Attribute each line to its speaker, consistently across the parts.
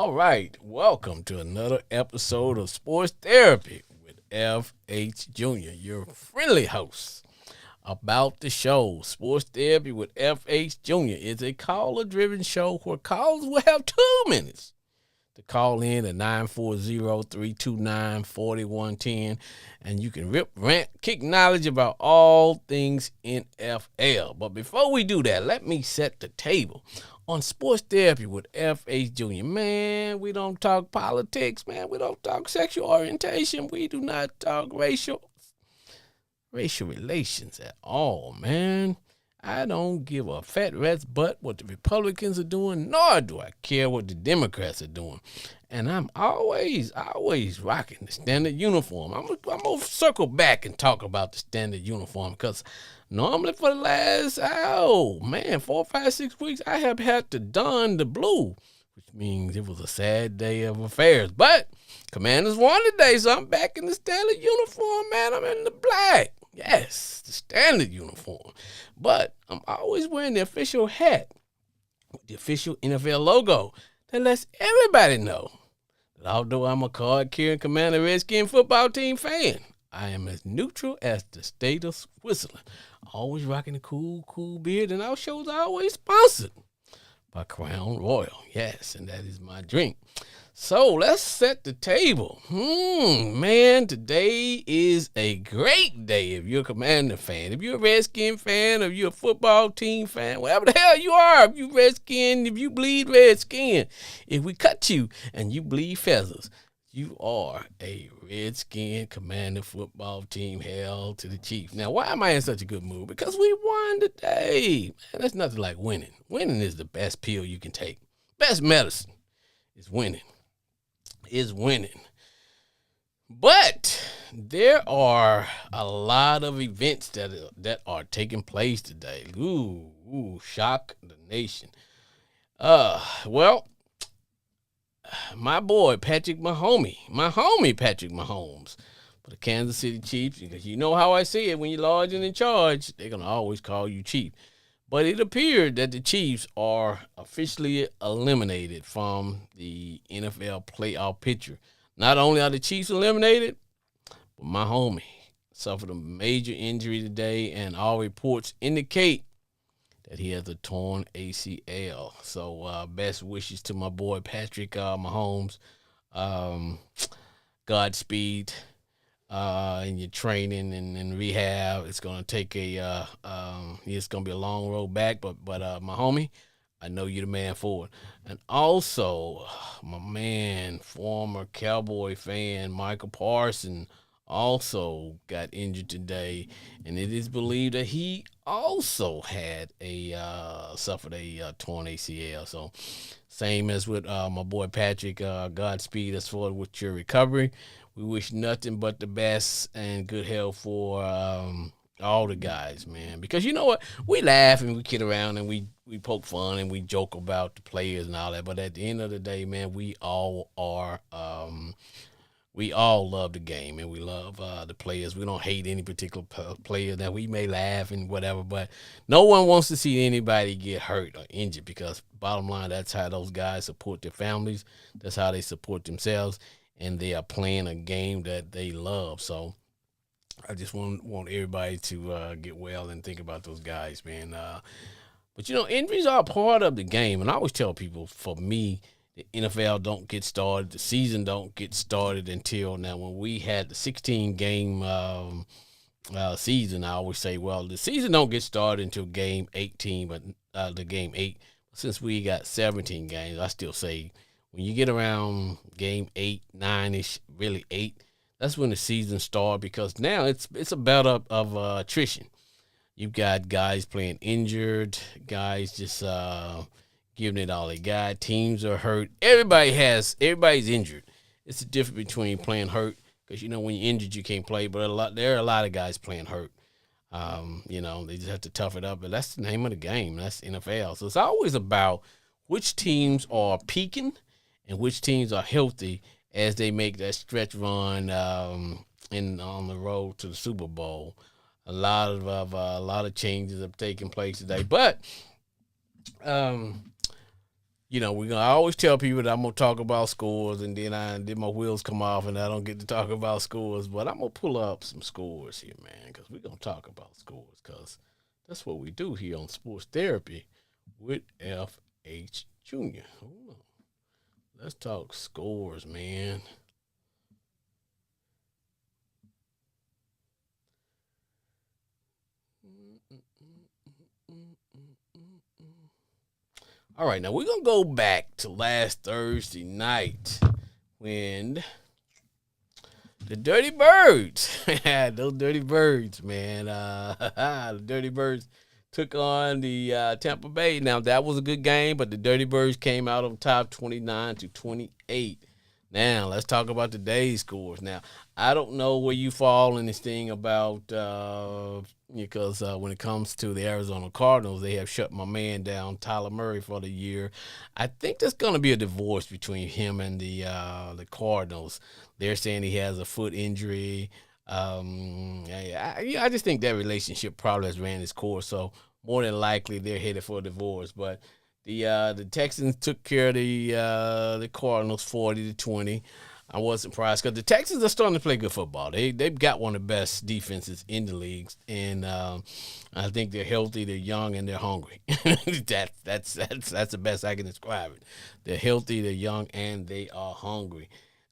Speaker 1: All right, welcome to another episode of Sports Therapy with FH Jr., your friendly host. About the show, Sports Therapy with FH Jr. is a caller-driven show where callers will have 2 minutes to call in at 940-329-4110, and you can rip, rant, kick knowledge about all things NFL. But before we do that, let me set the table. On Sports Therapy with F.H. Jr., man, we don't talk politics, man. We don't talk sexual orientation. We do not talk racial relations at all, man. I don't give a fat rat's butt what the Republicans are doing, nor do I care what the Democrats are doing. And I'm always rocking the standard uniform. I'm going to circle back and talk about the standard uniform because normally for the last, 4, 5, 6 weeks, I have had to don the blue, which means it was a sad day of affairs. But Commanders won today, so I'm back in the standard uniform, man. I'm in the black. Yes, the standard uniform. But I'm always wearing the official hat with the official NFL logo that lets everybody know that although I'm a card-carrying Commander Redskin football team fan, I am as neutral as the state of Switzerland. Always rocking a cool beard, and our shows are always sponsored by Crown Royal. Yes, and that is my drink. So let's set the table. Man, today is a great day if you're a Commander fan. If you're a Redskin fan, if you're a football team fan, whatever the hell you are, if you Redskin, if you bleed Redskin, if we cut you and you bleed feathers, you are a Redskin Commander football team. Hell to the Chiefs. Now, why am I in such a good mood? Because we won today. Man, that's nothing like winning. Winning is the best pill you can take. Best medicine is winning. But there are a lot of events that are taking place today. Shock the nation. My boy Patrick my homie Patrick Mahomes for the Kansas City Chiefs, because you know how I say it, when you're large and in charge, they're going to always call you Chief. But it appeared that the Chiefs are officially eliminated from the NFL playoff picture. Not only are the Chiefs eliminated, but my homie suffered a major injury today, and all reports indicate that he has a torn ACL. So best wishes to my boy Patrick Mahomes. Godspeed in your training and rehab. It's gonna take it's gonna be a long road back, but my homie, I know you're the man for it. And also, my man, former Cowboy fan Michael Parsons also got injured today, and it is believed that he also had suffered a torn ACL. So same as with my boy Patrick, Godspeed as far with your recovery. We wish nothing but the best and good health for all the guys, man. Because you know what? We laugh and we kid around and we poke fun and we joke about the players and all that. But at the end of the day, man, we all love the game and we love the players. We don't hate any particular player. That we may laugh and whatever, but no one wants to see anybody get hurt or injured, because bottom line, that's how those guys support their families. That's how they support themselves. And they are playing a game that they love. So I just want everybody to get well and think about those guys, man. But, injuries are a part of the game. And I always tell people, for me, the NFL don't get started. The season don't get started until now. When we had the 16-game season, I always say, well, the season don't get started until game 18, but the game 8. Since we got 17 games, I still say, when you get around game 8, 9-ish, really 8, that's when the season starts, because now it's a battle of attrition. You've got guys playing injured, guys just giving it all they got. Teams are hurt. Everybody's injured. It's the difference between playing hurt, because when you're injured you can't play, but there are a lot of guys playing hurt. They just have to tough it up, but that's the name of the game. That's NFL. So it's always about which teams are peaking and which teams are healthy as they make that stretch run on the road to the Super Bowl. A lot of changes have taken place today, but I always tell people that I'm gonna talk about scores, and then my wheels come off, and I don't get to talk about scores. But I'm gonna pull up some scores here, man, because we're gonna talk about scores, because that's what we do here on Sports Therapy with FH Jr. Hold on, let's talk scores, man. All right, now we're gonna go back to last Thursday night when the Dirty Birds, those Dirty Birds, man, the Dirty Birds took on the Tampa Bay. Now that was a good game, but the Dirty Birds came out on top, 29-28. Now let's talk about today's scores. Now I don't know where you fall in this thing about because when it comes to the Arizona Cardinals, they have shut my man down, Tyler Murray, for the year. I think there's going to be a divorce between him and the Cardinals. They're saying he has a foot injury. I just think that relationship probably has ran its course. So more than likely, they're headed for a divorce. But the Texans took care of the Cardinals 40-20. I wasn't surprised because the Texans are starting to play good football. They've got one of the best defenses in the league, and I think they're healthy, they're young, and they're hungry. That's the best I can describe it. They're healthy, they're young, and they are hungry.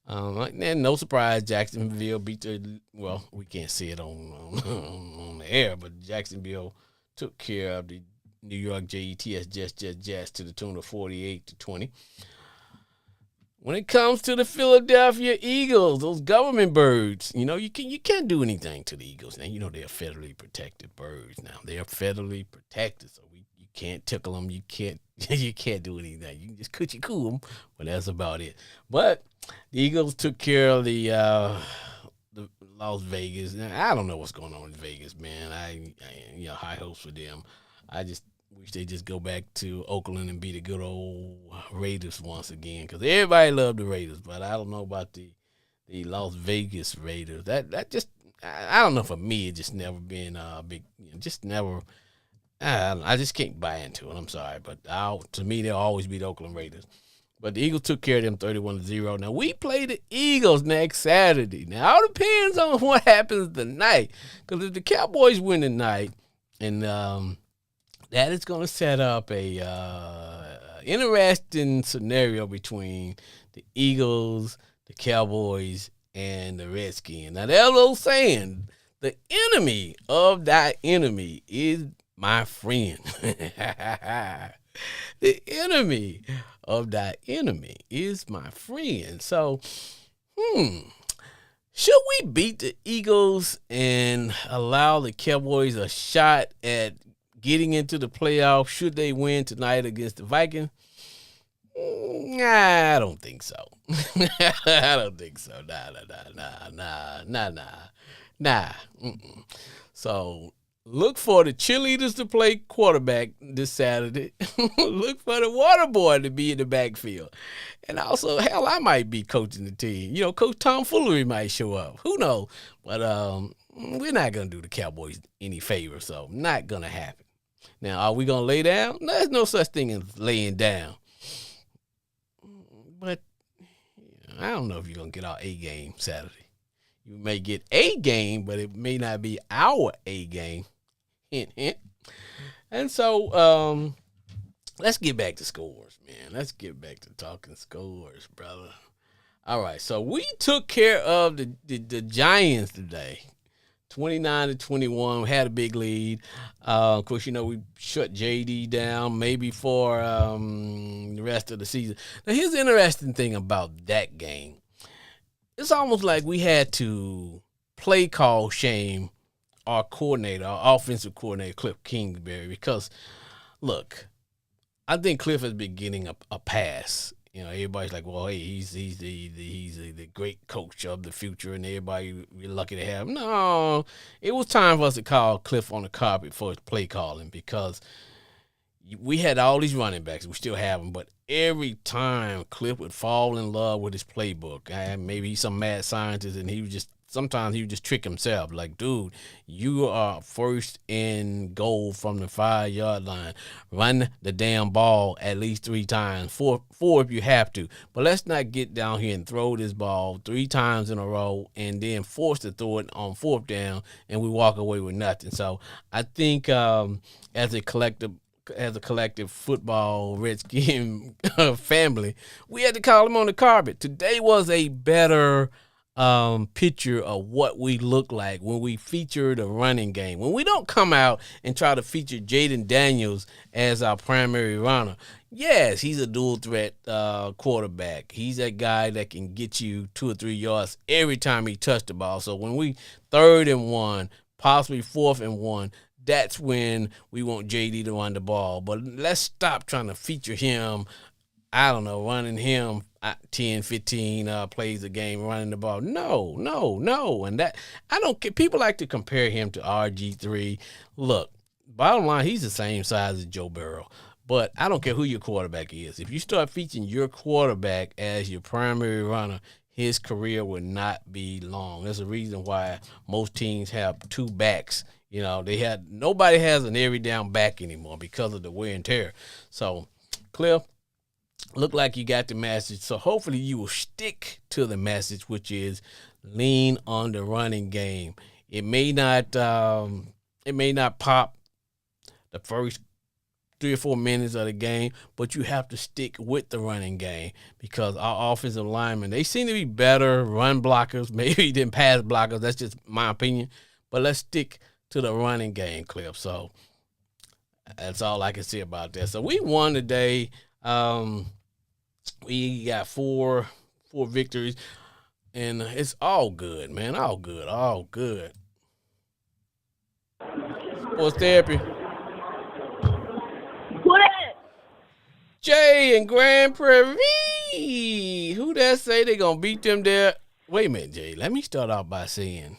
Speaker 1: And no surprise, Jacksonville beat we can't see it on the air, but Jacksonville took care of the New York Jets to the tune of 48-20. When it comes to the Philadelphia Eagles, those government birds, you can't do anything to the Eagles. Now, they're federally protected birds. Now they are federally protected, so you can't tickle them. You can't do anything. You can just coochie coo them, but that's about it. But the Eagles took care of the Las Vegas. Now, I don't know what's going on in Vegas, man. I high hopes for them. I just wish they just go back to Oakland and be the good old Raiders once again, because everybody loved the Raiders, but I don't know about the Las Vegas Raiders. That just, I don't know, for me, it just never been big, just never. I just can't buy into it. I'm sorry, but to me, they'll always be the Oakland Raiders. But the Eagles took care of them 31-0. Now, we play the Eagles next Saturday. Now, it all depends on what happens tonight, because if the Cowboys win tonight, and that is going to set up a interesting scenario between the Eagles, the Cowboys, and the Redskins. Now, there's an old saying, the enemy of thy enemy is my friend. The enemy of thy enemy is my friend. So, should we beat the Eagles and allow the Cowboys a shot at getting into the playoffs should they win tonight against the Vikings? I don't think so. I don't think so. Nah. So look for the cheerleaders to play quarterback this Saturday. Look for the water boy to be in the backfield. And also, hell, I might be coaching the team. Coach Tom Foolery might show up. Who knows? But we're not going to do the Cowboys any favor, so not going to happen. Now, are we going to lay down? No, there's no such thing as laying down. But I don't know if you're going to get our A game Saturday. You may get a game, but it may not be our A game. Hint, hint. And so, let's get back to scores, man. Let's get back to talking scores, brother. All right, so we took care of the Giants today. 29-21, we had a big lead. Of course, we shut JD down maybe for the rest of the season. Now, here's the interesting thing about that game. It's almost like we had to play call shame our offensive coordinator, Cliff Kingsbury, because, look, I think Cliff has been getting a pass. Everybody's like, well, hey, he's the great coach of the future, and everybody, we're lucky to have him. No, it was time for us to call Cliff on the carpet for his play calling, because we had all these running backs. We still have them, but every time Cliff would fall in love with his playbook, maybe he's some mad scientist, and he would just sometimes he would just trick himself. Like, dude, you are first in goal from the 5 yard line. Run the damn ball at least 3 times, four if you have to. But let's not get down here and throw this ball 3 times in a row and then force to throw it on 4th down and we walk away with nothing. So I think as a collective football Redskin family, we had to call him on the carpet. Today was a better picture of what we look like when we feature the running game. When we don't come out and try to feature Jaden Daniels as our primary runner. Yes, he's a dual threat quarterback. He's that guy that can get you 2 or 3 yards every time he touched the ball. So when we 3rd and 1, possibly 4th and 1, that's when we want JD to run the ball. But let's stop trying to feature him, I don't know, running him 10, 15 plays a game, running the ball. No. And that, I don't care. People like to compare him to RG3. Look, bottom line, he's the same size as Joe Burrow. But I don't care who your quarterback is. If you start featuring your quarterback as your primary runner, his career will not be long. There's a reason why most teams have 2 backs. You know, nobody has an every down back anymore because of the wear and tear. So, Cliff, look like you got the message. So hopefully you will stick to the message, which is lean on the running game. It may not pop the first 3 or 4 minutes of the game, but you have to stick with the running game because our offensive linemen, they seem to be better run blockers, maybe than pass blockers. That's just my opinion. But let's stick to the running game, Cliff. So that's all I can say about that. So we won today. We got four victories, and it's all good, man. All good. Sports therapy.
Speaker 2: What?
Speaker 1: Jay and Grand Prairie. Who that say they gonna beat them there? Wait a minute, Jay. Let me start off by saying,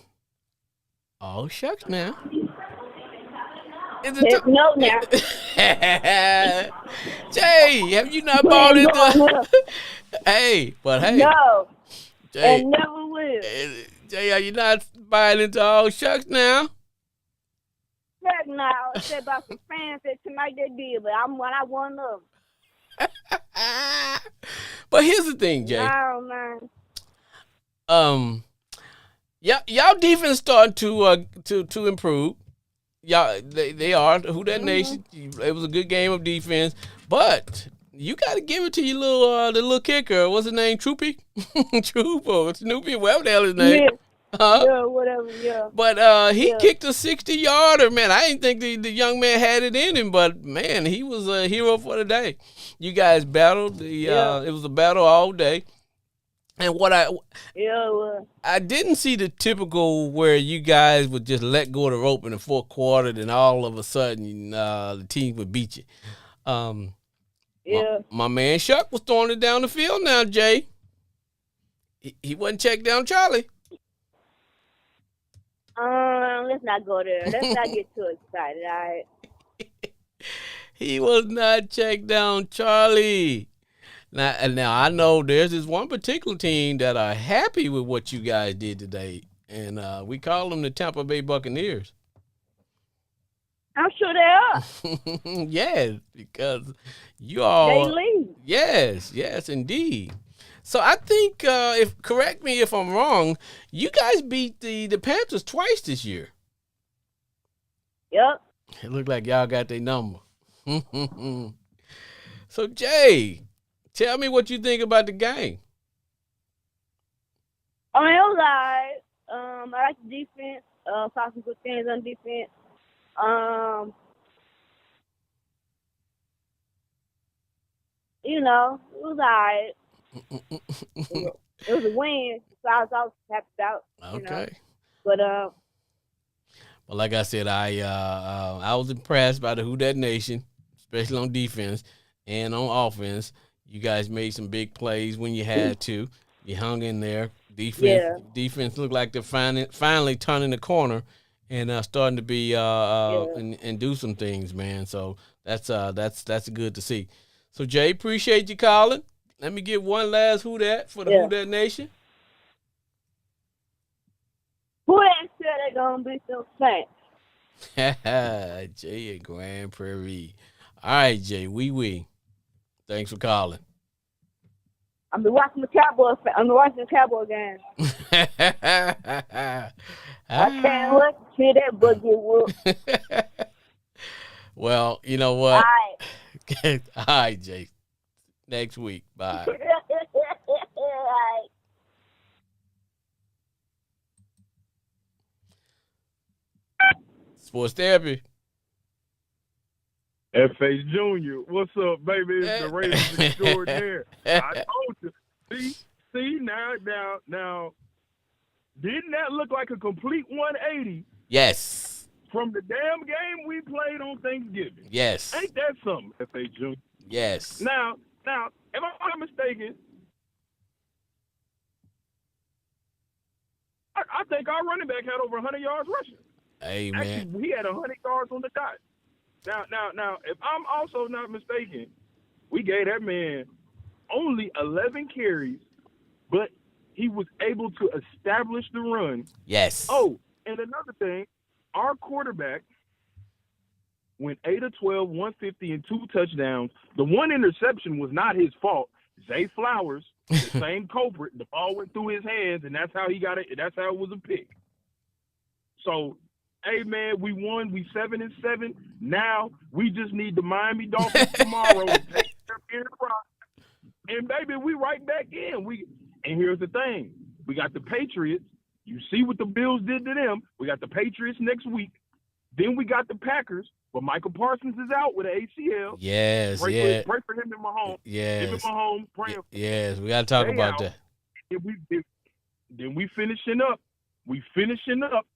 Speaker 1: oh shucks now.
Speaker 2: No, now.
Speaker 1: Jay, have you not bought into? Hey,
Speaker 2: No,
Speaker 1: Jay,
Speaker 2: and never will.
Speaker 1: Jay, are you not buying into all shucks now?
Speaker 2: Heck no. I said about some fans that tonight they did, but I'm one of them.
Speaker 1: But here's the thing, Jay.
Speaker 2: No, man.
Speaker 1: Y'all defense starting to improve. Y'all, they are who that nation. It was a good game of defense, but you got to give it to your the little kicker. What's his name? Troopy, Troop or Snoopy, whatever the hell his name.
Speaker 2: Yeah. Yeah, whatever. Yeah.
Speaker 1: But he kicked a 60-yarder. Man, I didn't think the young man had it in him, but man, he was a hero for the day. You guys battled. It was a battle all day. And what I didn't see the typical where you guys would just let go of the rope in the 4th quarter, and all of a sudden the team would beat you. My man Shuck was throwing it down the field now, Jay. He wasn't checked down Charlie.
Speaker 2: Let's not go there. Let's not get too excited, all right?
Speaker 1: He was not checked down Charlie. Now I know there's this one particular team that are happy with what you guys did today, and we call them the Tampa Bay Buccaneers.
Speaker 2: I'm sure they are.
Speaker 1: Yes, because you all.
Speaker 2: They lead.
Speaker 1: Yes, indeed. So I think, correct me if I'm wrong, you guys beat the Panthers twice this year.
Speaker 2: Yep.
Speaker 1: It looked like y'all got their number. So Jay, tell me what you think about the game.
Speaker 2: I mean, it was alright. I like the defense. Saw some good things on defense. It was alright. It was a win, so I was happy about.
Speaker 1: Okay.
Speaker 2: But
Speaker 1: well, like I said, I was impressed by the Who Dat Nation, especially on defense and on offense. You guys made some big plays when you had to. You hung in there. Defense looked like they're finally turning the corner and starting to be and do some things, man. So that's good to see. So Jay, appreciate you calling. Let me get one last Who Dat for the Who Dat Nation.
Speaker 2: gonna be some Saints.
Speaker 1: Jay at Grand Prairie. All right, Jay. We. Thanks for calling.
Speaker 2: I'm been watching the Cowboys. I'm watching the Cowboy game. I can't wait to see that boogie whoop.
Speaker 1: Well, you know
Speaker 2: All
Speaker 1: what?
Speaker 2: right.
Speaker 1: All right, Jay. Next week. Bye.
Speaker 2: All right.
Speaker 1: Sports therapy.
Speaker 3: F.H. Jr., what's up, baby? It's the Raiders extraordinaire. I told you. See, now, didn't that look like a complete 180?
Speaker 1: Yes.
Speaker 3: From the damn game we played on Thanksgiving.
Speaker 1: Yes.
Speaker 3: Ain't that something, F.H. Jr.?
Speaker 1: Yes.
Speaker 3: Now, if I'm not mistaken, I think our running back had over 100 yards rushing.
Speaker 1: Hey, man.
Speaker 3: Actually, he had 100 yards on the dot. Now, if I'm also not mistaken, we gave that man only 11 carries, but he was able to establish the run.
Speaker 1: Yes.
Speaker 3: Oh, and another thing, our quarterback went 8 of 12, 150, and 2 touchdowns. The one interception was not his fault. Zay Flowers, the same culprit, the ball went through his hands, and that's how he got it. That's how it was a pick. So, hey, man, we won. We 7-7. Now we just need the Miami Dolphins tomorrow to take care of Aaron Rodgers. And, baby, we right back in. And here's the thing. We got the Patriots. You see what the Bills did to them. We got the Patriots next week. Then we got the Packers. But Michael Parsons is out with an ACL.
Speaker 1: Yes,
Speaker 3: pray for him in Mahomes.
Speaker 1: Yes.
Speaker 3: Give him Mahomes. Pray for him.
Speaker 1: Yes, we got to talk about that.
Speaker 3: Then we finishing up. We finishing up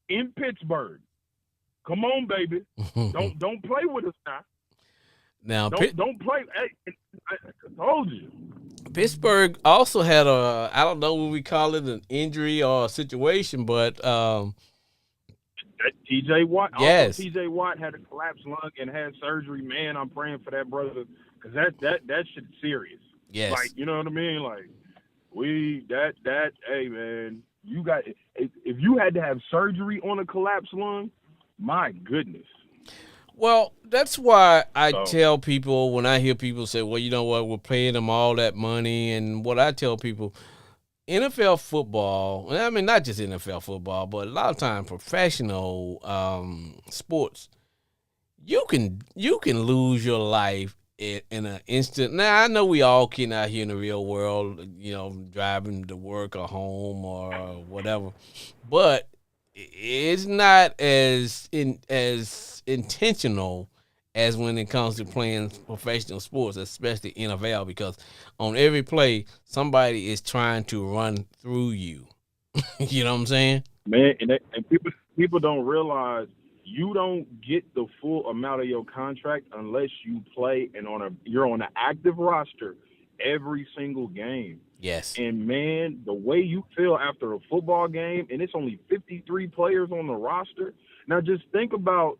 Speaker 3: in Pittsburgh. Come on, baby. Don't play with us now. Don't play. Hey, I told you.
Speaker 1: Pittsburgh also had I don't know what we call it, an injury or a situation, but
Speaker 3: T.J. Watt.
Speaker 1: Yes.
Speaker 3: Also, T.J. Watt had a collapsed lung and had surgery. Man, I'm praying for that brother because that shit's serious.
Speaker 1: Yes.
Speaker 3: Like, you know what I mean? Like, hey, man, if you had to have surgery on a collapsed lung, my goodness.
Speaker 1: Well, that's why I tell people when I hear people say, well, you know what, we're paying them all that money. And what I tell people, NFL football, I mean, not just NFL football, but a lot of times professional sports, you can lose your life in an instant. Now, I know we all can out here in the real world, driving to work or home or whatever, but it's not as intentional as when it comes to playing professional sports, especially NFL, because on every play, somebody is trying to run through you. You know what I'm saying?
Speaker 3: Man, and people don't realize you don't get the full amount of your contract unless you play and you're on an active roster every single game.
Speaker 1: Yes.
Speaker 3: And, man, the way you feel after a football game, and it's only 53 players on the roster. Now, just think about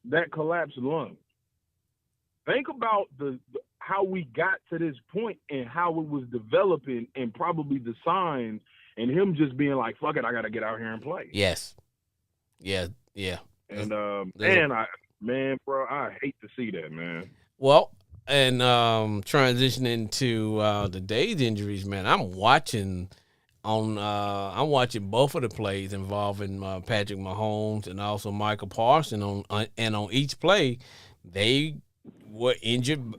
Speaker 3: that collapsed lung. Think about how we got to this point and how it was developing and probably the signs and him just being like, fuck it, I got to get out here and play.
Speaker 1: Yes. Yeah.
Speaker 3: And, bro, I hate to see that, man.
Speaker 1: Well, and transitioning to the day's injuries, man, I'm watching both of the plays involving Patrick Mahomes and also Michael Parsons and on each play, they were injured.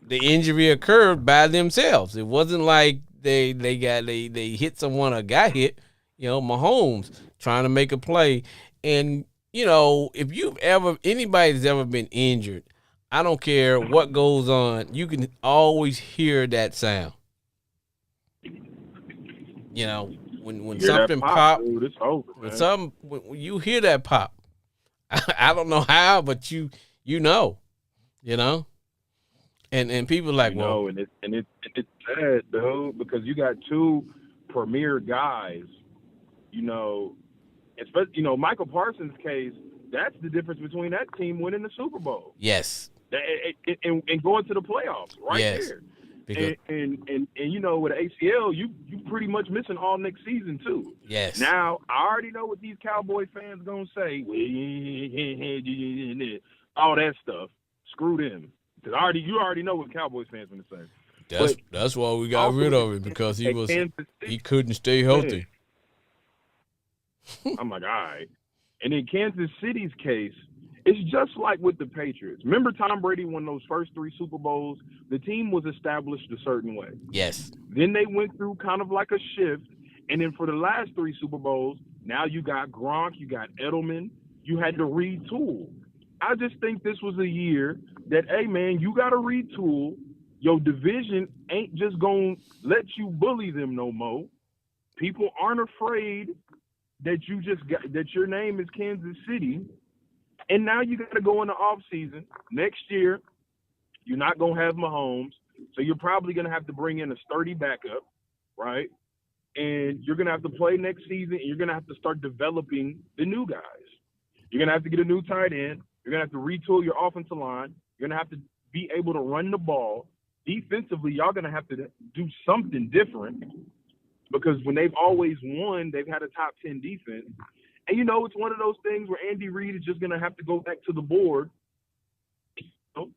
Speaker 1: The injury occurred by themselves. It wasn't like they hit someone or got hit. Mahomes trying to make a play, and if anybody's ever been injured, I don't care what goes on, you can always hear that sound. When something pop,
Speaker 3: dude, it's over, man.
Speaker 1: When you hear that pop, I don't know how, but you know, and people like,
Speaker 3: and it's sad, dude, because you got two premier guys, especially, Michael Parsons' case, that's the difference between that team winning the Super Bowl.
Speaker 1: Yes.
Speaker 3: And going to the playoffs right there.
Speaker 1: Because
Speaker 3: and you know, with ACL, you pretty much missing all next season too.
Speaker 1: yes.
Speaker 3: Now I already know what these Cowboy fans gonna say. All that stuff. Screw them. Because you already know what Cowboys fans gonna say.
Speaker 1: That's why we got
Speaker 3: Also
Speaker 1: rid of
Speaker 3: with
Speaker 1: him, because
Speaker 3: Kansas City,
Speaker 1: he couldn't stay healthy.
Speaker 3: I'm like, all right. And in Kansas City's case, it's just like with the Patriots. Remember Tom Brady won those first 3 Super Bowls? The team was established a certain way.
Speaker 1: Yes.
Speaker 3: Then they went through kind of like a shift. And then for the last 3 Super Bowls, now you got Gronk, you got Edelman. You had to retool. I just think this was a year that, hey, man, you got to retool. Your division ain't just going to let you bully them no more. People aren't afraid that that your name is Kansas City. And now you got to go in the offseason. Next year, you're not going to have Mahomes. So you're probably going to have to bring in a sturdy backup, right? And you're going to have to play next season, and you're going to have to start developing the new guys. You're going to have to get a new tight end. You're going to have to retool your offensive line. You're going to have to be able to run the ball. Defensively, y'all going to have to do something different, because when they've always won, they've had a top 10 defense. And, you know, it's one of those things where Andy Reid is just going to have to go back to the board, you know,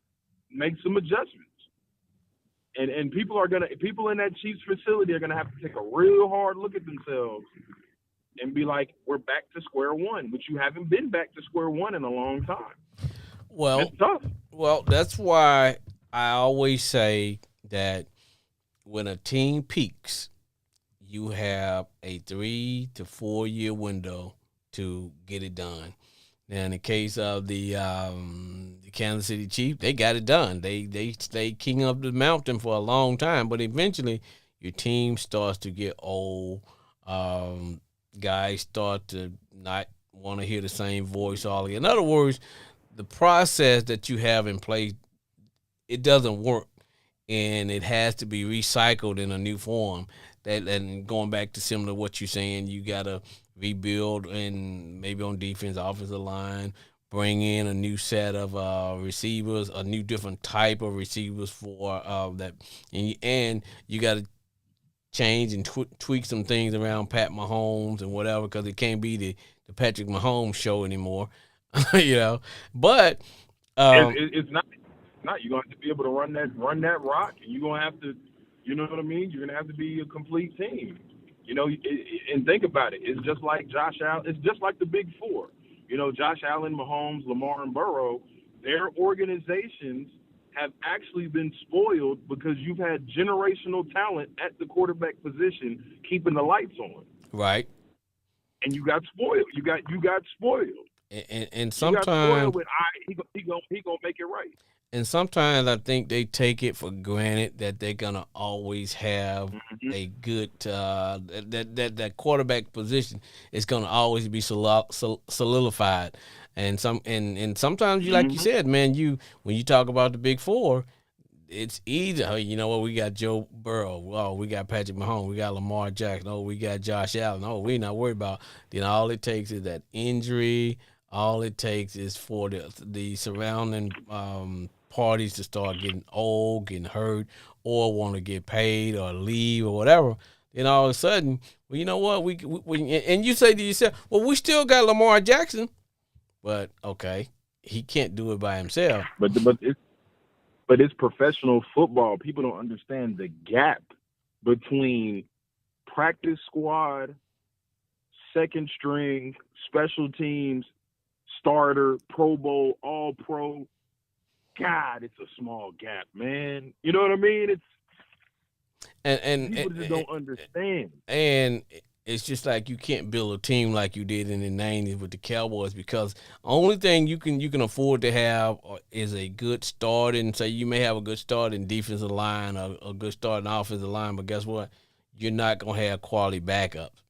Speaker 3: make some adjustments. And people in that Chiefs facility are going to have to take a real hard look at themselves and be like, we're back to square one, which you haven't been back to square one in a long time.
Speaker 1: Well,
Speaker 3: it's tough.
Speaker 1: Well, that's why I always say that when a team peaks, you have a 3 to 4 year window to get it done. Now, in the case of the Kansas City Chiefs, they got it done. They stayed king of the mountain for a long time, but eventually your team starts to get old. Guys start to not want to hear the same voice all again. In other words, the process that you have in place, it doesn't work, and it has to be recycled in a new form. And going back to similar to what you're saying, you got to rebuild, and maybe on defense, offensive line, bring in a new set of receivers, a new different type of receivers for that. And you got to change and tweak some things around Pat Mahomes and whatever, because it can't be the Patrick Mahomes show anymore, you know. But
Speaker 3: it's not. You're going to have to be able to run that rock, and you're going to have to, you know what I mean? You're going to have to be a complete team. You know, and think about it. It's just like Josh Allen. It's just like the Big Four. You know, Josh Allen, Mahomes, Lamar, and Burrow, their organizations have actually been spoiled because you've had generational talent at the quarterback position keeping the lights on.
Speaker 1: Right.
Speaker 3: And you got spoiled. You got spoiled.
Speaker 1: And sometimes
Speaker 3: he gonna make it right.
Speaker 1: And sometimes I think they take it for granted that they're gonna always have a good that quarterback position is gonna always be solidified. And sometimes you, like you said, man, when you talk about the Big Four, it's easy. Oh, you know what? We got Joe Burrow. Oh, we got Patrick Mahomes. We got Lamar Jackson. Oh, we got Josh Allen. Oh, we're not worried about. Then all it takes is that injury. All it takes is for the surrounding parties to start getting old, getting hurt, or want to get paid or leave or whatever. Then all of a sudden, well, you know what? We and you say to yourself, well, we still got Lamar Jackson, but okay, he can't do it by himself.
Speaker 3: But it's professional football. People don't understand the gap between practice squad, second string, special teams, starter, Pro Bowl, All Pro. God, it's a small gap, man. You know what I mean? People just don't understand.
Speaker 1: And it's just like you can't build a team like you did in the 90s with the Cowboys, because only thing you can afford to have is a good starting. Say you may have a good starting defensive line or a good starting offensive line, but guess what? You're not gonna have quality backups,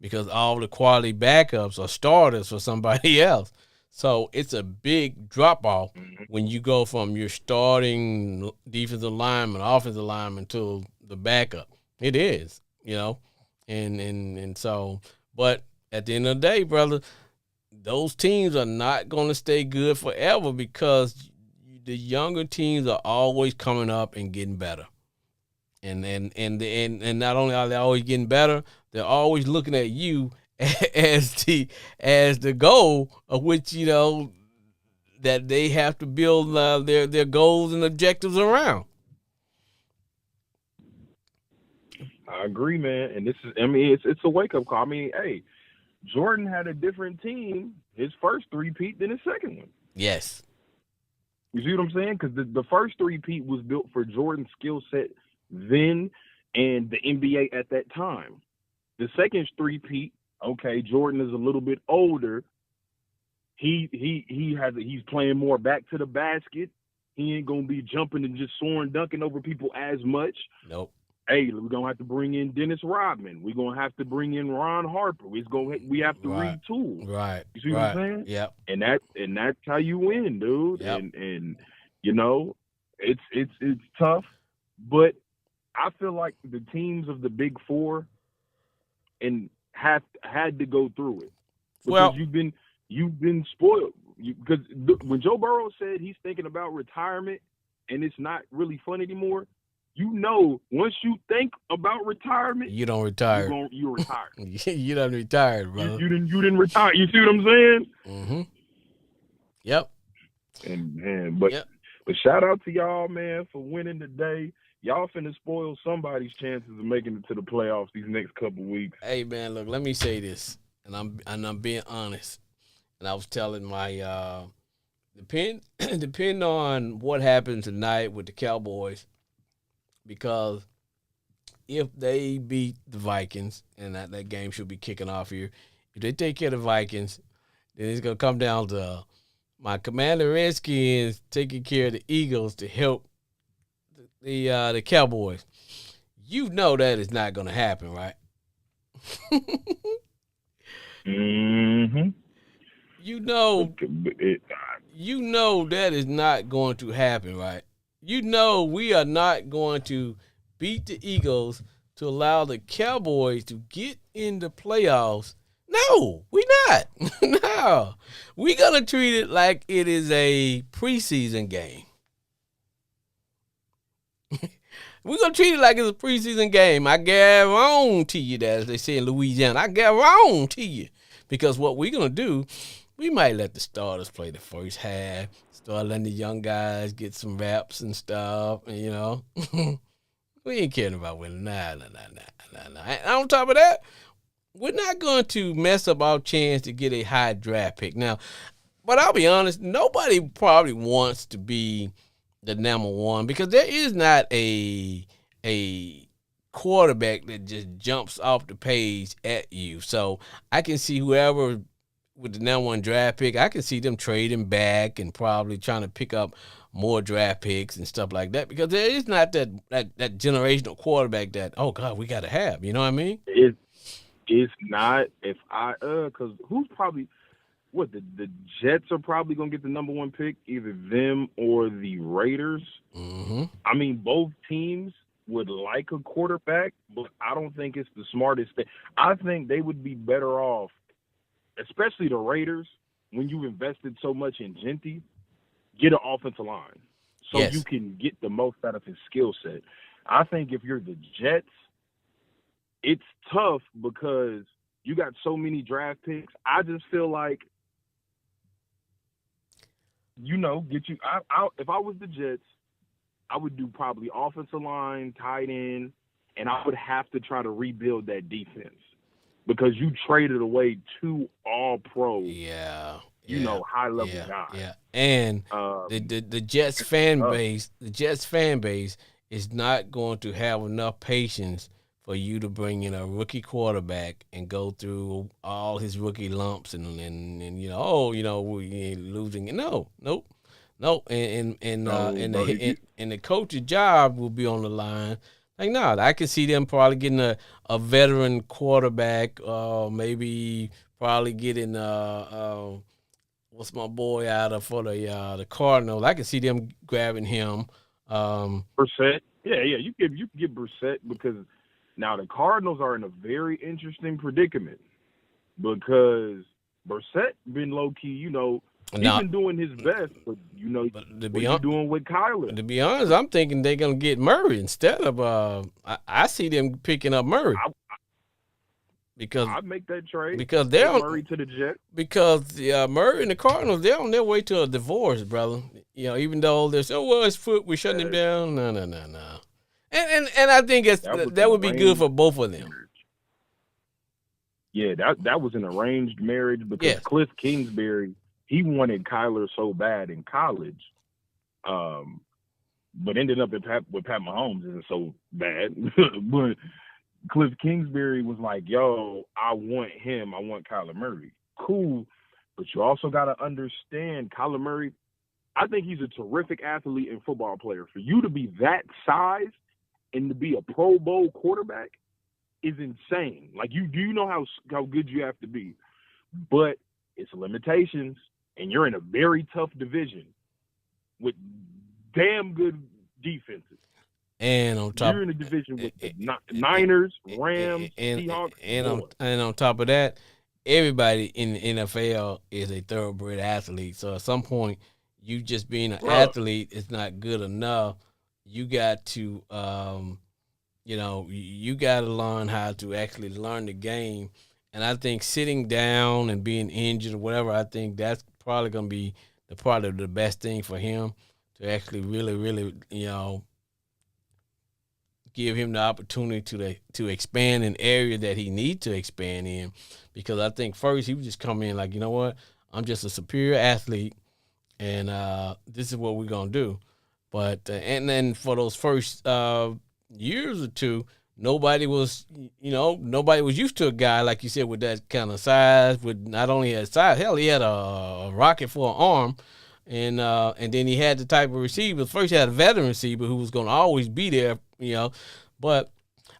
Speaker 1: because all the quality backups are starters for somebody else. So it's a big drop-off when you go from your starting defensive lineman, offensive lineman, to the backup. It is, you know. And so, but at the end of the day, brother, those teams are not going to stay good forever, because the younger teams are always coming up and getting better. And not only are they always getting better, they're always looking at you as the goal of which that they have to build their goals and objectives around.
Speaker 3: I agree, man. And this is, I mean, it's a wake up call. I mean, hey, Jordan had a different team his first three-peat than his second one.
Speaker 1: Yes.
Speaker 3: You see what I'm saying? Because the first three-peat was built for Jordan's skill set then and the NBA at that time. The second three-peat, okay, Jordan is a little bit older. He's playing more back to the basket. He ain't gonna be jumping and just soaring, dunking over people as much.
Speaker 1: Nope.
Speaker 3: Hey, we're gonna have to bring in Dennis Rodman. We're gonna have to bring in Ron Harper. We have to retool.
Speaker 1: Right.
Speaker 3: You see what I'm saying?
Speaker 1: Yep.
Speaker 3: And that's how you win, dude.
Speaker 1: Yep.
Speaker 3: And it's tough, but I feel like the teams of the Big Four and had to go through it because you've been spoiled. Because when Joe Burrow said he's thinking about retirement and it's not really fun anymore, once you think about retirement,
Speaker 1: you don't retire.
Speaker 3: You're retired.
Speaker 1: You done retired, brother.
Speaker 3: You didn't retire. You see what I'm saying?
Speaker 1: Mm-hmm. Yep.
Speaker 3: But shout out to y'all, man, for winning today. Y'all finna spoil somebody's chances of making it to the playoffs these next couple weeks.
Speaker 1: Hey, man, look, let me say this, and I'm being honest. And I was telling my depend on what happens tonight with the Cowboys, because if they beat the Vikings, and that game should be kicking off here, if they take care of the Vikings, then it's gonna come down to my Commander Redskins taking care of the Eagles to help the Cowboys. You know that is not gonna happen, right?
Speaker 3: Mm-hmm.
Speaker 1: You know that is not going to happen, right? You know we are not going to beat the Eagles to allow the Cowboys to get in the playoffs. No, we're not. No. We're going to treat it like it is a preseason game. We're going to treat it like it's a preseason game. I guarantee you that, as they say in Louisiana. I guarantee you. Because what we're going to do, we might let the starters play the first half, start letting the young guys get some reps and stuff, and, we ain't caring about winning. Nah. And on top of that, we're not going to mess up our chance to get a high draft pick. Now, but I'll be honest, nobody probably wants to be the number one, because there is not a quarterback that just jumps off the page at you. So I can see whoever with the number one draft pick, I can see them trading back and probably trying to pick up more draft picks and stuff like that, because there is not that generational quarterback that, oh God, we got to have. You know what I mean?
Speaker 3: It's not. If because who's probably the Jets are probably gonna get the number one pick, either them or the Raiders.
Speaker 1: Mm-hmm.
Speaker 3: I mean, both teams would like a quarterback, but I don't think it's the smartest thing. I think they would be better off, especially the Raiders, when you've invested so much in Genty, get an offensive line so you can get the most out of his skill set. I think if you're the Jets, it's tough because you got so many draft picks. I just feel like, get you. If I was the Jets, I would do probably offensive line, tight end, and I would have to try to rebuild that defense because you traded away 2 all-pro, high-level guys.
Speaker 1: Yeah, and the Jets fan base, is not going to have enough patience for you to bring in a rookie quarterback and go through all his rookie lumps and we ain't losing. Nope. And the coach's job will be on the line. Like, no, I could see them probably getting a veteran quarterback, maybe probably getting what's my boy out of for the Cardinals. I could see them grabbing him.
Speaker 3: Brissett. Yeah, you could get Brissett, because now the Cardinals are in a very interesting predicament because Brissett been low key, He's
Speaker 1: Now,
Speaker 3: been doing his best, but
Speaker 1: but
Speaker 3: what are you doing with Kyler?
Speaker 1: to be honest, I'm thinking they're gonna get Murray instead of. I see them picking up Murray because
Speaker 3: I'd make that trade.
Speaker 1: because
Speaker 3: Take
Speaker 1: they're on,
Speaker 3: Murray to the Jets.
Speaker 1: because Murray and the Cardinals, they're on their way to a divorce, brother. Even though they're saying, well, his foot, we're shutting him down. No. And I think that would be good for both of them.
Speaker 3: Yeah, that was an arranged marriage because
Speaker 1: Yes.
Speaker 3: Cliff Kingsbury, he wanted Kyler so bad in college, but ended up with Pat Mahomes isn't so bad. But Cliff Kingsbury was like, yo, I want him. I want Kyler Murray. Cool. But you also got to understand Kyler Murray, I think he's a terrific athlete and football player. For you to be that size and to be a Pro Bowl quarterback is insane. Like, you know how good you have to be. But it's limitations, and you're in a very tough division with damn good defenses.
Speaker 1: And on top,
Speaker 3: you're in a division with the Niners, Rams, Seahawks,
Speaker 1: and on top of that, everybody in the NFL is a thoroughbred athlete. So at some point, you just being an athlete is not good enough. You got to, you got to learn how to actually learn the game. And I think sitting down and being injured or whatever, I think that's probably going to be the best thing for him to actually really, really, give him the opportunity to expand in area that he needs to expand in, because I think first he would just come in like, you know what, I'm just a superior athlete, and this is what we're gonna do. But and then for those first years or two, nobody was used to a guy like you said with that kind of size. With not only his size, hell, he had a rocket for an arm. And then he had the type of receivers. First, he had a veteran receiver who was going to always be there, But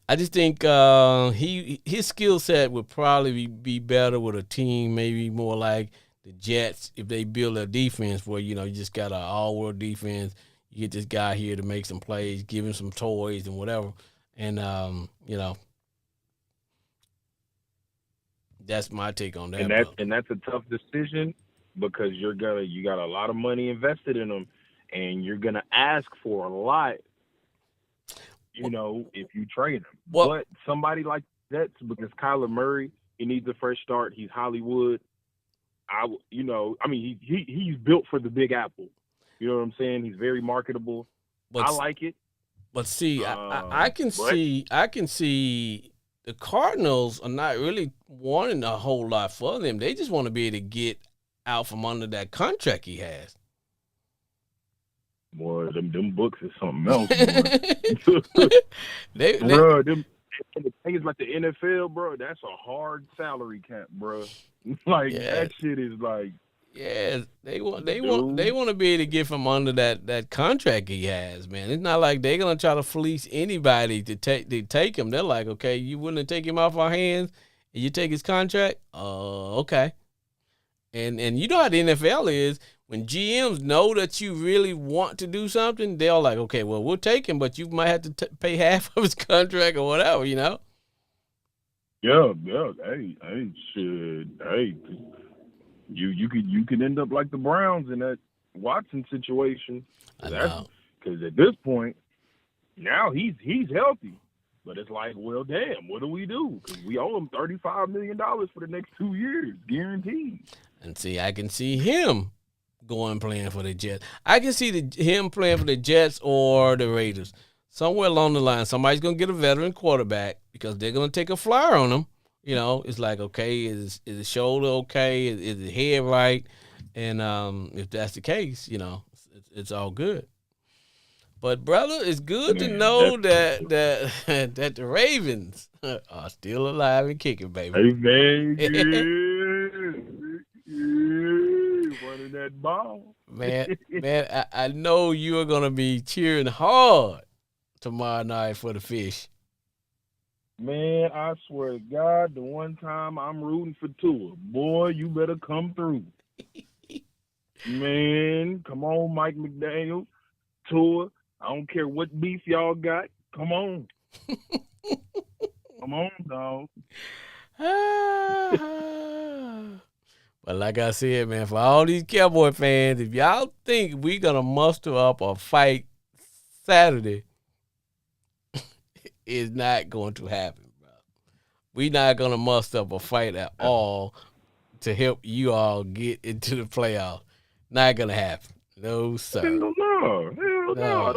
Speaker 1: I just think his skill set would probably be better with a team, maybe more like the Jets, if they build a defense where, you just got an all-world defense. You get this guy here to make some plays, give him some toys and whatever. And, that's my take on that.
Speaker 3: And that's a tough decision, because you got a lot of money invested in them, and you're gonna ask for a lot, if you trade him. But somebody like Jets, because Kyler Murray, he needs a fresh start. He's Hollywood. He's built for the Big Apple. You know what I'm saying? He's very marketable. I like it.
Speaker 1: But see, I can see the Cardinals are not really wanting a whole lot for them. They just want to be able to get out from under that contract he has.
Speaker 3: Boy, them books is something else. The thing is, like the NFL, bro, that's a hard salary cap, bro. That shit is like.
Speaker 1: Yeah, they want to be able to get from under that contract he has, man. It's not like they're gonna try to fleece anybody to take him. They're like, okay, you wouldn't take him off our hands, and you take his contract. Okay. And you know how the NFL is. When GMs know that you really want to do something, they're like, okay, well, we'll take him, but you might have to pay half of his contract or whatever,
Speaker 3: Yeah. Hey, shit. Hey, you could end up like the Browns in that Watson situation. Because at this point, now he's healthy. But it's like, well, damn, what do we do? Because we owe him $35 million for the next 2 years, guaranteed.
Speaker 1: And see, I can see him going playing for the Jets. I can see him playing for the Jets or the Raiders. Somewhere along the line, somebody's going to get a veteran quarterback because they're going to take a flyer on him. It's like, okay, is his shoulder okay? Is his head right? And if that's the case, it's all good. But, brother, it's good to know that the Ravens are still alive and kicking, baby.
Speaker 3: Hey, man, running that ball.
Speaker 1: Man, I know you are going to be cheering hard tomorrow night for the Fish.
Speaker 3: Man, I swear to God, the one time I'm rooting for Tua, boy, you better come through. Man, come on, Mike McDaniel, Tua. I don't care what beef y'all got. Come on. Come on, dog.
Speaker 1: But like I said, man, for all these Cowboy fans, if y'all think we gonna muster up a fight Saturday, it's not going to happen, bro. We not gonna muster up a fight at all to help you all get into the playoffs. Not gonna happen. No, sir.
Speaker 3: Hell no. Hell no.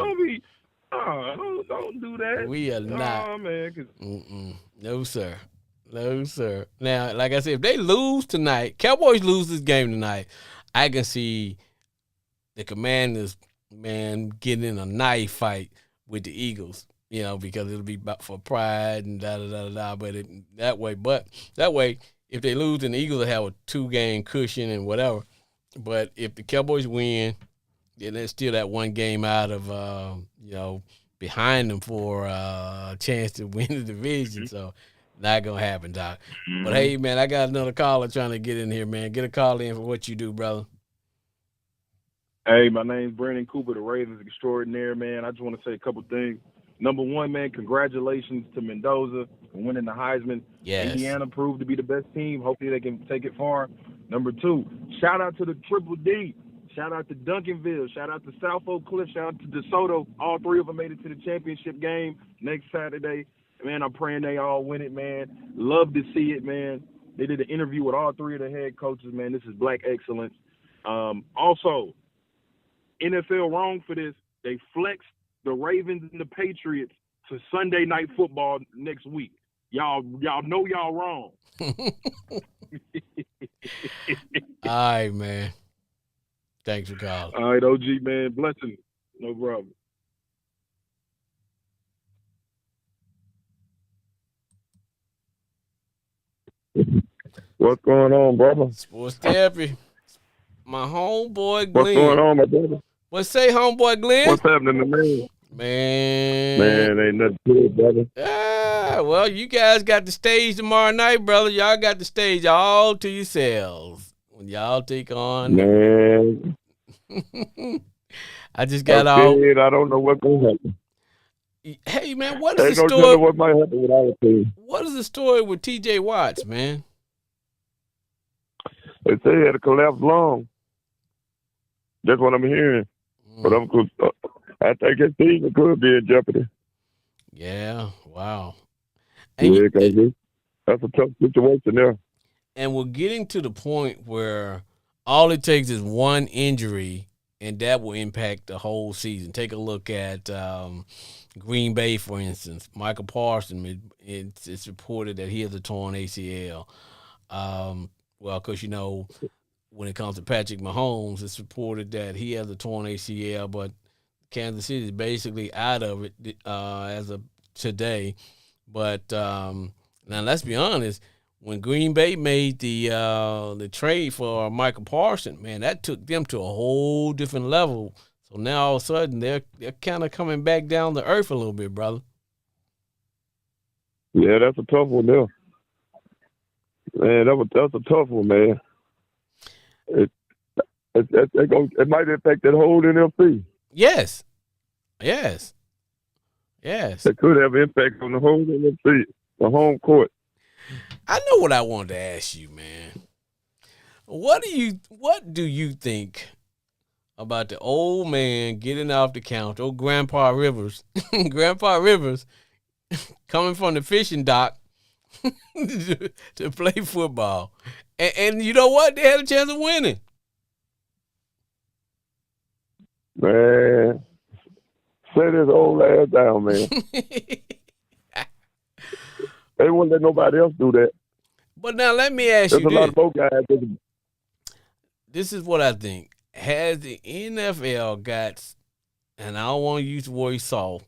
Speaker 1: No.
Speaker 3: Don't do that.
Speaker 1: We are not.
Speaker 3: Oh, man.
Speaker 1: No, sir. No, sir. Now, like I said, if they lose tonight, Cowboys lose this game tonight, I can see the Commanders, man, getting in a knife fight with the Eagles, because it'll be about for pride and da-da-da-da-da, that way, if they lose, then the Eagles will have a 2-game cushion and whatever. But if the Cowboys win, then there's still that one game out of, behind them for a chance to win the division. So, not going to happen, Doc. But, hey, man, I got another caller trying to get in here, man. Get a call in for what you do, brother.
Speaker 3: Hey, my name's Brandon Cooper, the Ravens extraordinaire, man. I just want to say a couple things. Number one, man, congratulations to Mendoza for winning the Heisman.
Speaker 1: Yes.
Speaker 3: Indiana proved to be the best team. Hopefully they can take it far. Number two, shout out to the Triple D. Shout out to Duncanville. Shout out to South Oak Cliff. Shout out to DeSoto. All three of them made it to the championship game next Saturday. Man, I'm praying they all win it, man. Love to see it, man. They did an interview with all three of the head coaches, man. This is black excellence. Also, NFL wrong for this. They flexed the Ravens and the Patriots to Sunday Night Football next week. Y'all know y'all wrong.
Speaker 1: All right, man. Thanks for calling.
Speaker 3: All right, OG, man. Blessing. No problem.
Speaker 4: What's going on, brother?
Speaker 1: Sports therapy. My homeboy Glenn.
Speaker 4: What's going on, my brother?
Speaker 1: What say, homeboy Glenn?
Speaker 4: What's happening to me?
Speaker 1: Man,
Speaker 4: ain't nothing good, brother.
Speaker 1: Well, you guys got the stage tomorrow night, brother. Y'all got the stage all to yourselves when y'all take on.
Speaker 4: Man,
Speaker 1: I just got all.
Speaker 4: I don't know what's gonna happen.
Speaker 1: Hey, man, what
Speaker 4: Ain't
Speaker 1: is the
Speaker 4: no
Speaker 1: story?
Speaker 4: telling what might happen with our team.
Speaker 1: What is the story with T.J. Watts, man?
Speaker 4: They say he had a collapsed lung. That's what I'm hearing. But I think his team could be in jeopardy.
Speaker 1: Yeah, wow.
Speaker 4: Yeah, because that's a tough situation there.
Speaker 1: And we're getting to the point where all it takes is one injury, and that will impact the whole season. Take a look at Green Bay, for instance. Michael Parsons, it's reported that he has a torn ACL. Well, because, when it comes to Patrick Mahomes, it's reported that he has a torn ACL, but Kansas City is basically out of it as of today. But now let's be honest, when Green Bay made the trade for Michael Parsons, man, that took them to a whole different level. So now all of a sudden they're kind of coming back down to earth a little bit, brother.
Speaker 4: Yeah, that's a tough one there. Man, that's a tough one, man. It might affect that whole NFC.
Speaker 1: Yes.
Speaker 4: It could have an impact on the whole NFC, the home court.
Speaker 1: I know what I wanted to ask you, man. What do you think about the old man getting off the couch, old Grandpa Rivers, coming from the fishing dock to play football? And you know what? They had a chance of winning.
Speaker 4: Man, set his old ass down, man. They won't let nobody else do that.
Speaker 1: But now let me ask
Speaker 4: There's
Speaker 1: you
Speaker 4: a lot of both guys.
Speaker 1: This is what I think. Has the NFL got, and I don't want to use the word soft,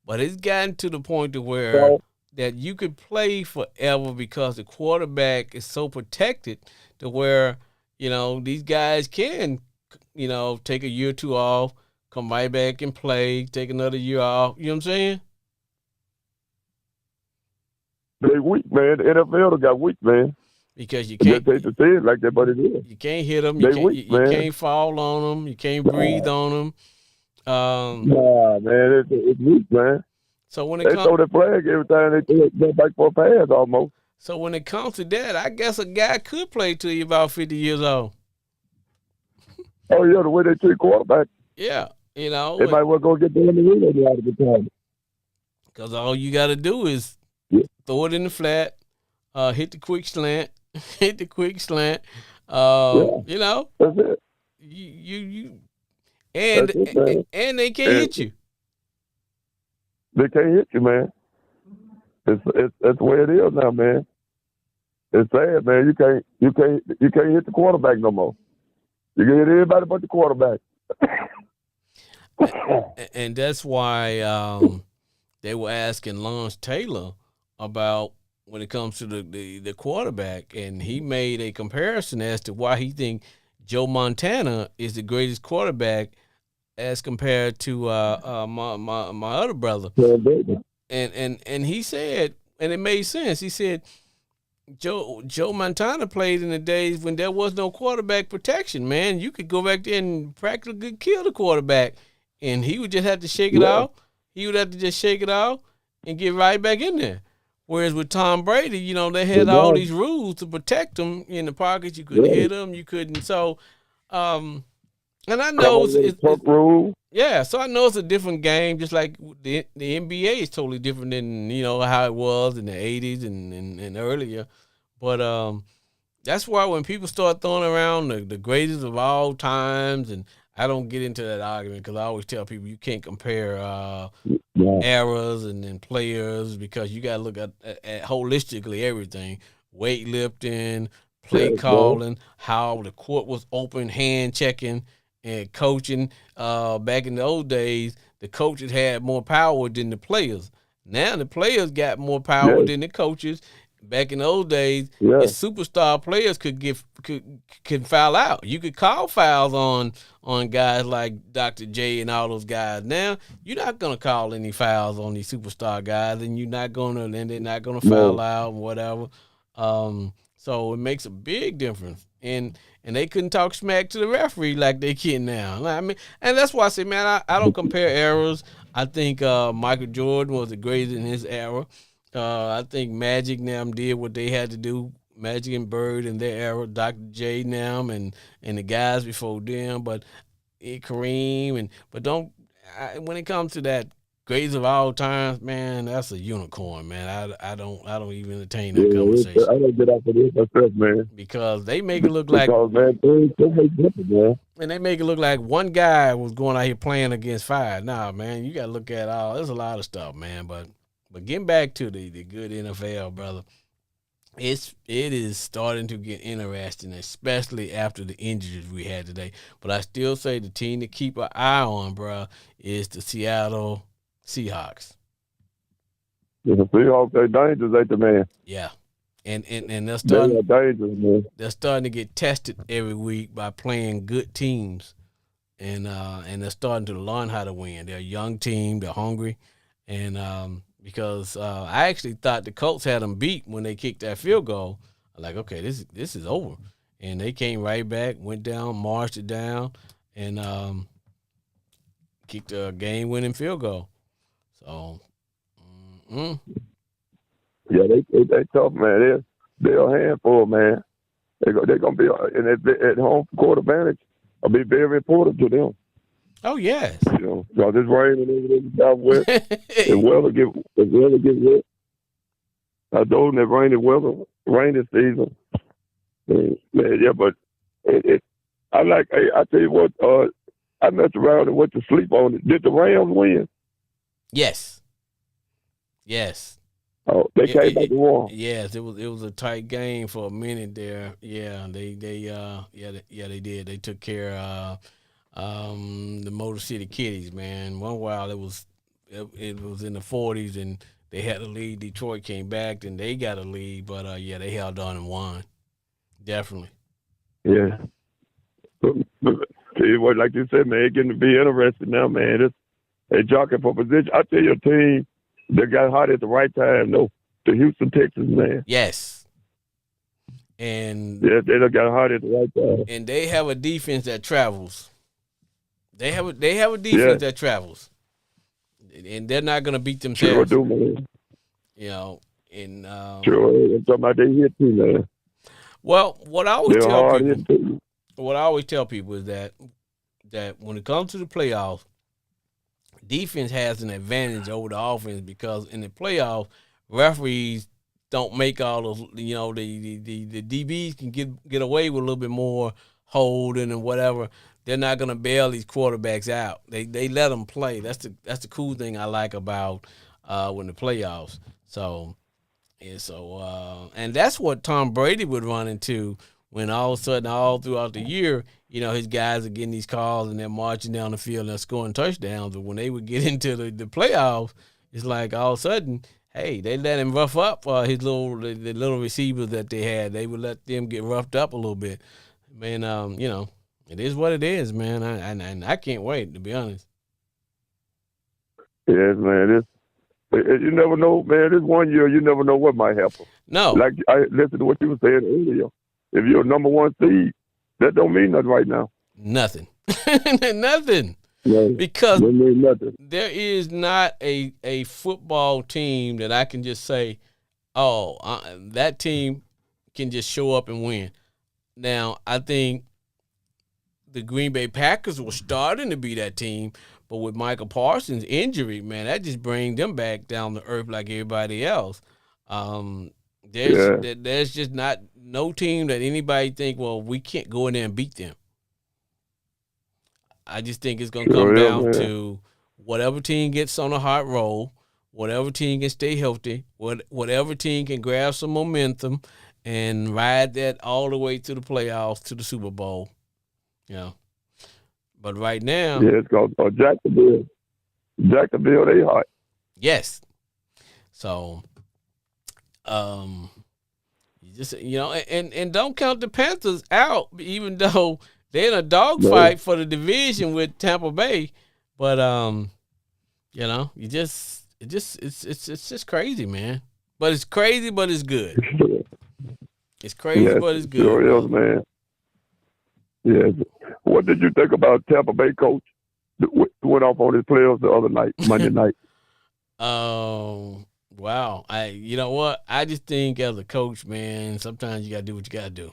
Speaker 1: but it's gotten to the point to where that you could play forever because the quarterback is so protected to where, these guys can, take a year or two off, come right back and play, take another year off. You know what I'm saying?
Speaker 4: They weak, man. The NFL got weak, man.
Speaker 1: Because you can't.
Speaker 4: They say it like that, but it is.
Speaker 1: You can't hit them.
Speaker 4: You
Speaker 1: can't fall on them. You can't breathe on them.
Speaker 4: Nah, man, it's weak, man.
Speaker 1: So when
Speaker 4: they throw the flag every time they throw it back for a pass almost.
Speaker 1: So when it comes to that, I guess a guy could play till you about 50 years old.
Speaker 4: Oh yeah, the way they treat quarterbacks,
Speaker 1: Yeah, you know,
Speaker 4: they might well go get the relay a lot of the time.
Speaker 1: because all you got to do is
Speaker 4: Yeah.
Speaker 1: throw it in the flat, hit the quick slant, hit the quick slant.
Speaker 4: Yeah.
Speaker 1: You know,
Speaker 4: That's it.
Speaker 1: you
Speaker 4: That's it, man.
Speaker 1: and they can't hit you.
Speaker 4: They can't hit you, man. It's that's the way it is now, man. It's sad, man. You can't hit the quarterback no more. You can hit everybody but the quarterback.
Speaker 1: And that's why they were asking Lawrence Taylor about when it comes to the quarterback, and he made a comparison as to why he think Joe Montana is the greatest quarterback as compared to my other brother. And he said, and it made sense. He said Joe Montana played in the days when there was no quarterback protection, man. You could go back there and practically kill the quarterback, and he would just have to shake it off. He would have to just shake it off and get right back in there. Whereas with Tom Brady, you know, they had all these rules to protect him in the pockets. You couldn't hit him. You couldn't. So, and I know it's
Speaker 4: rule.
Speaker 1: Yeah, so I know it's a different game, just like the NBA is totally different than, you know, how it was in the 80s and earlier. But that's why when people start throwing around the greatest of all times, and I don't get into that argument because I always tell people you can't compare eras and players because you got to look at holistically everything. Weightlifting, play calling, how the court was open, hand checking, and coaching. Back in the old days, the coaches had more power than the players. Now the players got more power than the coaches. Back in the old days, the superstar players could foul out. You could call fouls on guys like Dr. J and all those guys. Now you're not gonna call any fouls on these superstar guys, and they're not gonna foul out and whatever. So it makes a big difference. And they couldn't talk smack to the referee like they can now. I mean, and that's why I say, man, I don't compare eras. I think Michael Jordan was the greatest in his era. I think Magic and them did what they had to do. Magic and Bird in their era, Dr. J and them, and the guys before them. But Kareem when it comes to that greatest of all times, man, that's a unicorn, man. I don't even entertain that conversation.
Speaker 4: I don't get off of this myself, man.
Speaker 1: Because they make it look like,
Speaker 4: man,
Speaker 1: and they make it look like one guy was going out here playing against five. Nah, man, you got to look at there's a lot of stuff, man. But getting back to the good NFL, brother, it is starting to get interesting, especially after the injuries we had today. But I still say the team to keep an eye on, bro, is the Seattle Seahawks.
Speaker 4: The Seahawks, they're dangerous, ain't they, man?
Speaker 1: Yeah. And they're
Speaker 4: they're
Speaker 1: starting to get tested every week by playing good teams. And they're starting to learn how to win. They're a young team, they're hungry. And because I actually thought the Colts had them beat when they kicked that field goal. I'm like, okay, this is over. And they came right back, went down, marched it down, and kicked a game-winning field goal. So,
Speaker 4: yeah, they tough, man. They're a handful, man. They're gonna be at home court advantage. Will be very important to them.
Speaker 1: Oh yes.
Speaker 4: You know, because it's raining over in the Southwest. The weather get wet. I told them that rainy season. Yeah, but I tell you what, I messed around and went to sleep on it. Did the Rams win?
Speaker 1: Yes.
Speaker 4: Oh, they came back to war.
Speaker 1: Yes, it was a tight game for a minute there. Yeah, they did. They took care of the Motor City Kitties, man. One while it was in the 40s and they had a lead. Detroit came back and they got a lead, but they held on and won. Definitely.
Speaker 4: Yeah. Tell you what, like you said, man, it's getting to be interesting now, man. They're jockeying for position. I tell you, a team that got hot at the right time, though. The Houston Texans, man.
Speaker 1: Yes. And
Speaker 4: they got hot at the right time.
Speaker 1: And they have a defense that travels. They have a defense that travels. And they're not going to beat themselves.
Speaker 4: Sure do, man.
Speaker 1: You know, And
Speaker 4: Sure, I'm talking about they hit too, man.
Speaker 1: well, what I always
Speaker 4: They're
Speaker 1: tell
Speaker 4: hard
Speaker 1: people,
Speaker 4: hit too.
Speaker 1: what I always tell people is that when it comes to the playoffs, defense has an advantage over the offense because in the playoffs, referees don't make all those. The DBs can get away with a little bit more holding and whatever. They're not gonna bail these quarterbacks out. They let them play. That's the cool thing I like about when the playoffs. And that's what Tom Brady would run into when all of a sudden, all throughout the year, his guys are getting these calls and they're marching down the field and they're scoring touchdowns. But when they would get into the playoffs, it's like all of a sudden, hey, they let him rough up the little receivers that they had. They would let them get roughed up a little bit. Man, it is what it is, man. I can't wait, to be honest.
Speaker 4: Yes, man. You never know, man. This one year, you never know what might happen.
Speaker 1: No.
Speaker 4: Like I listened to what you were saying earlier. If you're a number one seed, that don't mean nothing right now.
Speaker 1: Nothing. Nothing.
Speaker 4: No,
Speaker 1: because
Speaker 4: don't mean nothing.
Speaker 1: There is not a football team that I can just say, that team can just show up and win. Now, I think the Green Bay Packers were starting to be that team, but with Michael Parsons' injury, man, that just brings them back down to earth like everybody else. There's just not no team that anybody think, well, we can't go in there and beat them. I just think it's going to come down to whatever team gets on a hot roll, whatever team can stay healthy, whatever team can grab some momentum and ride that all the way to the playoffs, to the Super Bowl. But right now,
Speaker 4: it's called Jacksonville. Jacksonville, they hot.
Speaker 1: Yes. So, you just and don't count the Panthers out, even though they're in a dogfight for the division with Tampa Bay. But it's just crazy, man. But it's crazy, but it's good. It's crazy, but it's good.
Speaker 4: Sure is, man. Yes. What did you think about Tampa Bay coach who went off on his players the other night, Monday night?
Speaker 1: Wow. You know what? I just think as a coach, man, sometimes you got to do what you got to do.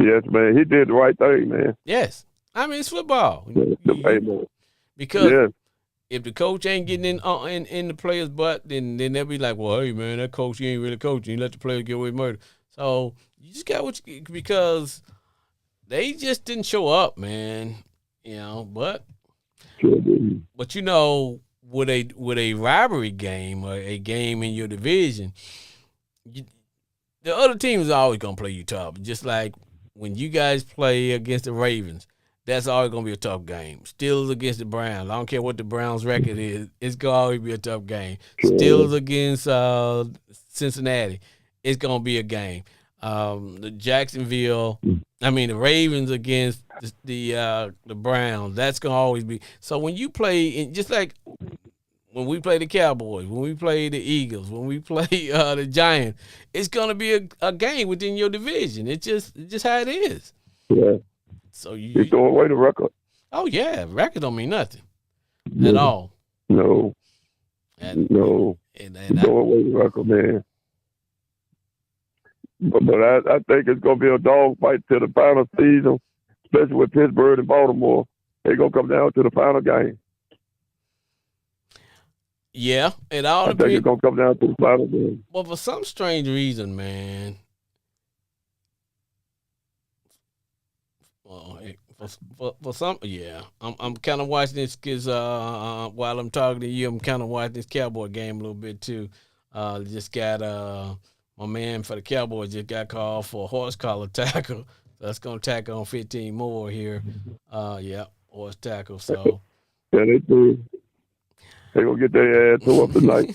Speaker 4: Yes, man. He did the right thing, man.
Speaker 1: Yes. I mean, it's football.
Speaker 4: Because
Speaker 1: if the coach ain't getting in the player's butt, then they'll be like, well, hey, man, that coach, he ain't really coaching. He let the players get away with murder. So you just got because they just didn't show up, man. But with a rivalry game or a game in your division, the other team is always gonna play you tough. Just like when you guys play against the Ravens, that's always gonna be a tough game. Steelers against the Browns, I don't care what the Browns' record is, it's gonna always be a tough game. Steelers against Cincinnati, it's gonna be a game. The Ravens against the Browns, that's gonna always be. So when you play, just like when we play the Cowboys, when we play the Eagles, when we play the Giants, it's gonna be a game within your division. It's just how it is.
Speaker 4: Yeah.
Speaker 1: So you
Speaker 4: throw away the record.
Speaker 1: Oh yeah, record don't mean nothing at all.
Speaker 4: No. No. Throw away the record, man. But I think it's going to be a dogfight to the final season, especially with Pittsburgh and Baltimore. They're going to come down to the final game.
Speaker 1: Yeah, it all
Speaker 4: depends. I think it's going to come down to the final game.
Speaker 1: Well, for some strange reason, man. For some, yeah. I'm kind of watching this because while I'm talking to you, I'm kind of watching this Cowboy game a little bit too. Just got my man for the Cowboys just got called for a horse collar tackle. So that's going to tack on 15 more here. Horse tackle. So
Speaker 4: yeah, they do. They're going to get their ass tore up tonight.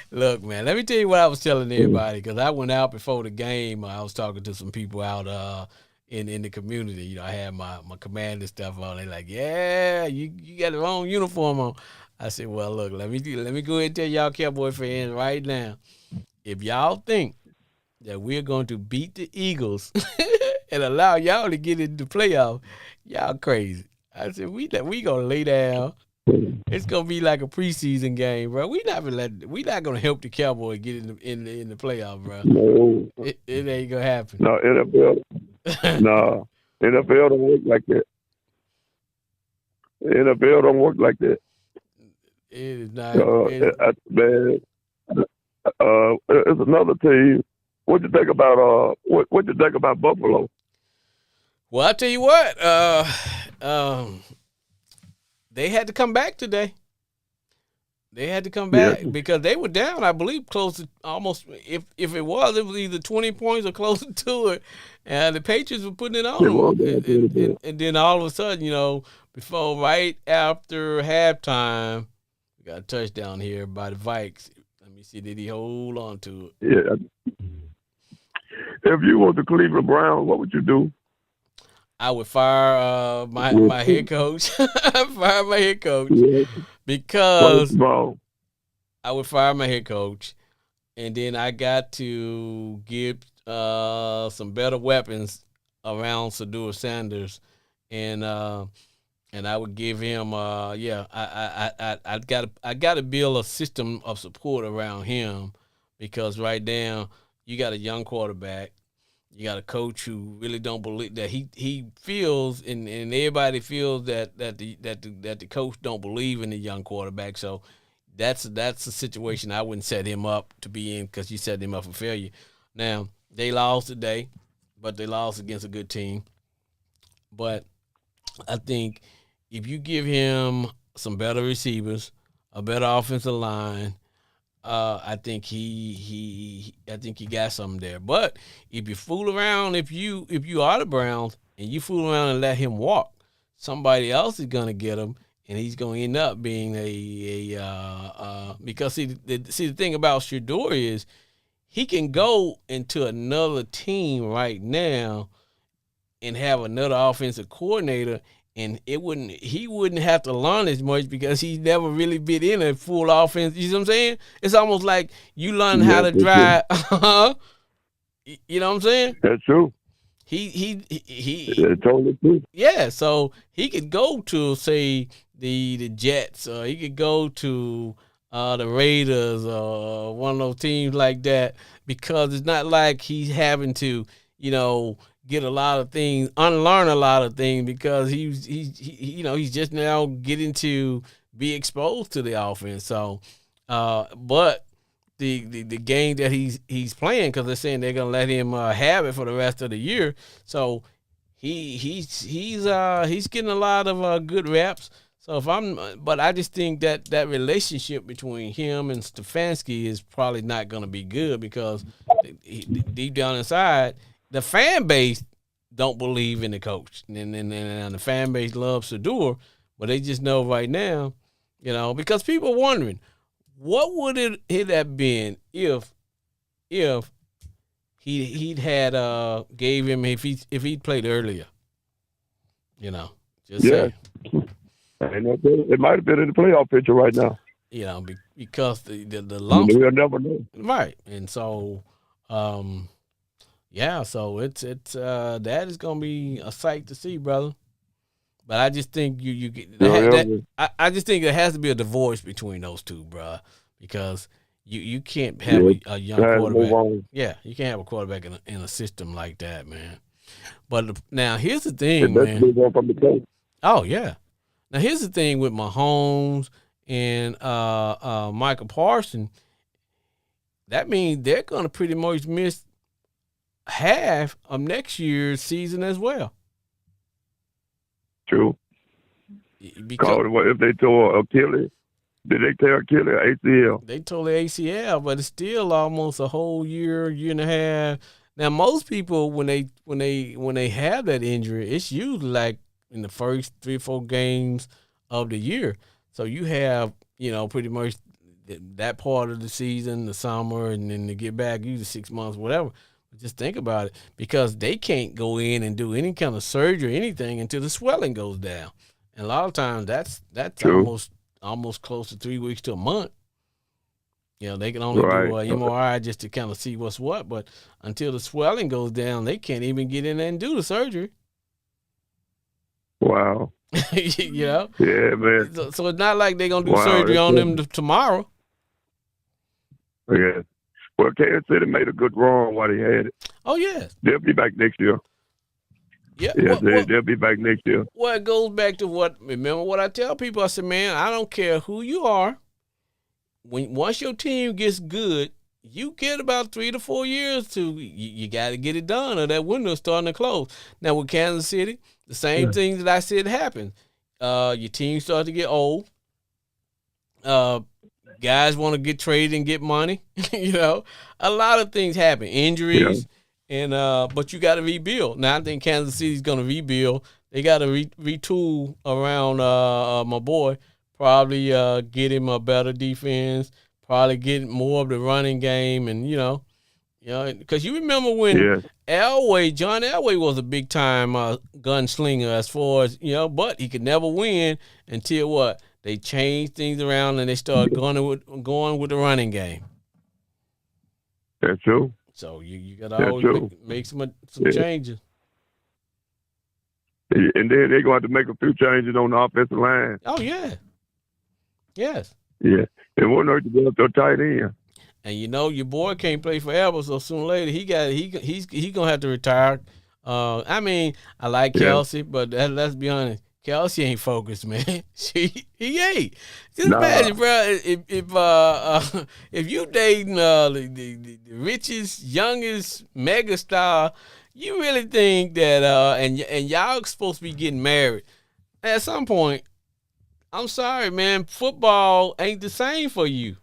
Speaker 1: Look, man, let me tell you what I was telling everybody because I went out before the game. I was talking to some people out in the community. I had my commander stuff on. They're like, yeah, you got the wrong uniform on. I said, well, look, let me go ahead and tell y'all Cowboy fans right now. If y'all think that we're going to beat the Eagles and allow y'all to get into the playoffs, y'all crazy. I said, we going to lay down It's gonna be like a preseason game, bro. We not gonna help the Cowboys get in the playoff, bro.
Speaker 4: No,
Speaker 1: It ain't gonna happen.
Speaker 4: no, no, NFL don't work like that. NFL don't work like that.
Speaker 1: It is not.
Speaker 4: Man, it's another team. What you think about what you think about Buffalo?
Speaker 1: Well, I tell you what, they had to come back today. They had to come back because they were down, I believe, close to almost. If it was either 20 points or closer to it, and the Patriots were putting it on them. And then all of a sudden, before right after halftime, we got a touchdown here by the Vikes. Let me see, did he hold on to it?
Speaker 4: Yeah. If you were the Cleveland Browns, what would you do?
Speaker 1: I would fire my head coach. Fire my head coach because I would fire my head coach, and then I got to give some better weapons around Shedeur Sanders, and I would give him I got to build a system of support around him because right now you got a young quarterback. You got a coach who really don't believe that he feels and everybody feels that the coach don't believe in the young quarterback. So that's a situation I wouldn't set him up to be in because you set him up for failure. Now they lost today, but they lost against a good team. But I think if you give him some better receivers, a better offensive line, I think he got something there. But if you fool around, if you are the Browns and you fool around and let him walk, somebody else is gonna get him, and he's gonna end up being because the thing about Shedeur is he can go into another team right now and have another offensive coordinator. And he wouldn't have to learn as much because he's never really been in a full offense. You know what I'm saying? It's almost like you learn how to drive. You know what I'm saying?
Speaker 4: That's true.
Speaker 1: He
Speaker 4: totally true.
Speaker 1: Yeah, so he could go to say the Jets, or he could go to the Raiders, or one of those teams like that, because it's not like he's having to, get a lot of things, unlearn a lot of things, because he's just now getting to be exposed to the offense. So, but the game that he's playing, because they're saying they're gonna let him have it for the rest of the year. So he's getting a lot of good reps. So but I just think that relationship between him and Stefanski is probably not gonna be good, because deep down inside, the fan base don't believe in the coach, and the fan base loves Shedeur, but they just know right now, because people are wondering, what would it have been if he'd had gave him if he'd played earlier, just saying.
Speaker 4: It might have been in the playoff picture right now.
Speaker 1: Because the lumps,
Speaker 4: we'll never know,
Speaker 1: right? And so. Yeah, so it's that is gonna be a sight to see, brother. But I just think you get I just think there has to be a divorce between those two, bro, because you can't have a young quarterback. Yeah, you can't have a quarterback in a system like that, man. But now here's the thing, man. Oh yeah, now here's the thing with Mahomes and Michael Parsons. That means they're gonna pretty much miss half of next year's season as well.
Speaker 4: True. Because if they tore Achilles, did they tear Achilles or ACL?
Speaker 1: They tore the ACL, but it's still almost a whole year and a half. Now, most people when they have that injury, it's usually like in the first 3 or 4 games of the year. So you have pretty much that part of the season, the summer, and then to get back, usually 6 months, whatever. Just think about it, because they can't go in and do any kind of surgery or anything until the swelling goes down. And a lot of times that's almost close to 3 weeks to a month. They can only do an MRI just to kind of see what's what, but until the swelling goes down, they can't even get in there and do the surgery.
Speaker 4: Wow.
Speaker 1: You know?
Speaker 4: Yeah, man.
Speaker 1: So it's not like they're going to do
Speaker 4: Wow,
Speaker 1: surgery
Speaker 4: that's
Speaker 1: on
Speaker 4: good.
Speaker 1: them tomorrow.
Speaker 4: Yeah. Well, Kansas City made a good run while they had it.
Speaker 1: Oh, yes.
Speaker 4: They'll be back next year.
Speaker 1: Yeah.
Speaker 4: Yes, they'll be back next year.
Speaker 1: Well, it goes back to remember what I tell people. I said, man, I don't care who you are. Once your team gets good, you get about 3 to 4 years you got to get it done, or that window's starting to close. Now with Kansas City, the same thing that I said happened. Your team starts to get old. Guys want to get traded and get money. You know, a lot of things happen, injuries, and but you got to rebuild. Now I think Kansas City's going to rebuild. They got to retool around my boy. Probably get him a better defense. Probably get more of the running game, and because you remember when John Elway was a big time gunslinger as far as but he could never win until what? They changed things around and they started going with the running game.
Speaker 4: That's true.
Speaker 1: So you got to always make some changes.
Speaker 4: And then they're going to have to make a few changes on the offensive line.
Speaker 1: Oh yeah. Yes.
Speaker 4: Yeah. And we'll know to get up to a tight end.
Speaker 1: And your boy can't play forever, so sooner or later he's gonna have to retire. I mean, I like Kelsey, but let's be honest. Kelsey ain't focused, man. he ain't. Just imagine, bro. If you dating the richest, youngest megastar, you really think that and y'all supposed to be getting married at some point? I'm sorry, man. Football ain't the same for you.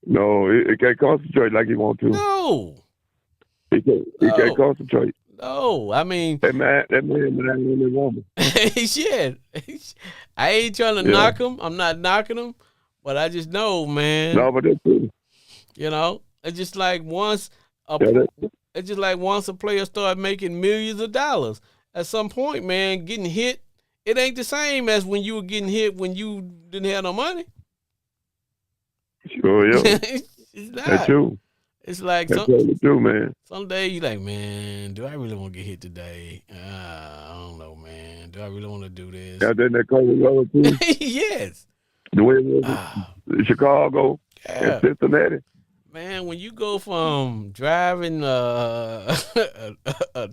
Speaker 4: No, it can't concentrate like he want to.
Speaker 1: No.
Speaker 4: He can't concentrate.
Speaker 1: No, I mean
Speaker 4: that man ain't really woman.
Speaker 1: Shit. I ain't trying to knock him. I'm not knocking him, but I just know, man.
Speaker 4: No, but that's true.
Speaker 1: It's just like once a player start making millions of dollars, at some point, man, getting hit, it ain't the same as when you were getting hit when you didn't have no money.
Speaker 4: Sure, yeah.
Speaker 1: It's not.
Speaker 4: That's true.
Speaker 1: It's like
Speaker 4: true, man.
Speaker 1: Some days you like, man, do I really want to get hit today? I don't know, man. Do I really want to do this?
Speaker 4: Yeah, then that Colorado too.
Speaker 1: Yes.
Speaker 4: The way it was Chicago and Cincinnati.
Speaker 1: Man, when you go from driving a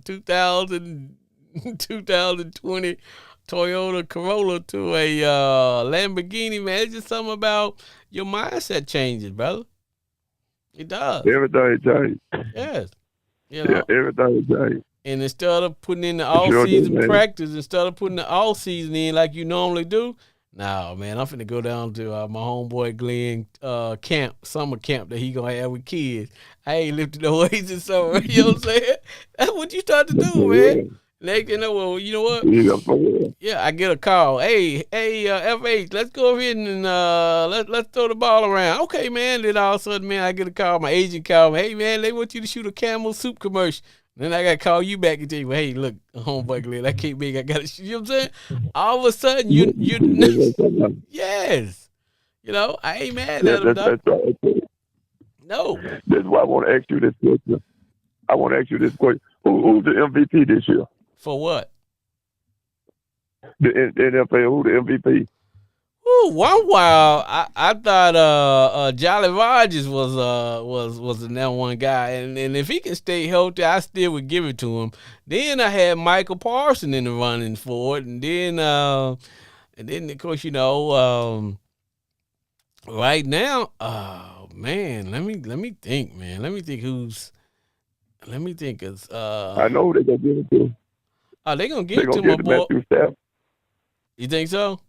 Speaker 1: 2020 Toyota Corolla to a Lamborghini, man, it's just something about your mindset changes, brother. It does.
Speaker 4: Everything changed.
Speaker 1: Yes.
Speaker 4: Everything changed.
Speaker 1: And instead of putting in the all-season practice, instead of putting the all-season in like you normally do, no, man, I'm finna go down to my homeboy Glenn summer camp that he gonna have with kids. I ain't lifting no weights in summer. You know what I'm saying? That's what you start to do, man. Next thing you know what? Yeah, I get a call. Hey, FH, let's go over here and let's throw the ball around. Okay, man. Then all of a sudden, man, I get a call. My agent called me. Hey, man, they want you to shoot a Camel soup commercial. Then I got to call you back and tell you, well, hey, look, homeboy Glenn, I can't make. I got to shoot. You know what I'm saying? All of a sudden, you yes. I ain't mad at him, though. No.
Speaker 4: That's why I want to ask you this question. Who's the MVP this year?
Speaker 1: For what?
Speaker 4: The NFL, who the MVP?
Speaker 1: Ooh, one while I thought Jolly Rogers was the number one guy, and if he can stay healthy, I still would give it to him. Then I had Michael Parsons in the running for it, and then of course right now, oh man, let me think, man. Let me think it's
Speaker 4: I know they're gonna give it to him.
Speaker 1: Oh, they're gonna give it to my boy. You think so?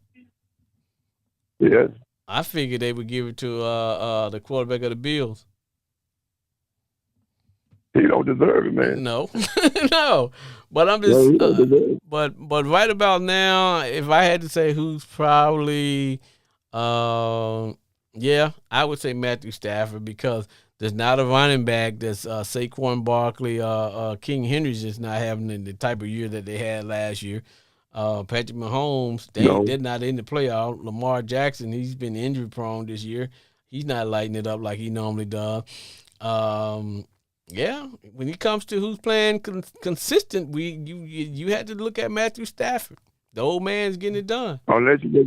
Speaker 4: Yes.
Speaker 1: I figured they would give it to the quarterback of the Bills.
Speaker 4: He don't deserve it, man.
Speaker 1: No, no. But I'm just. But right about now, if I had to say who's probably, I would say Matthew Stafford, because there's not a running back that's Saquon Barkley, King Henry's just not having the type of year that they had last year. Patrick Mahomes, they're not in the playoff. Lamar Jackson, he's been injury prone this year. He's not lighting it up like he normally does. When it comes to who's playing consistent, you had to look at Matthew Stafford. The old man's getting it done.
Speaker 4: Unless you go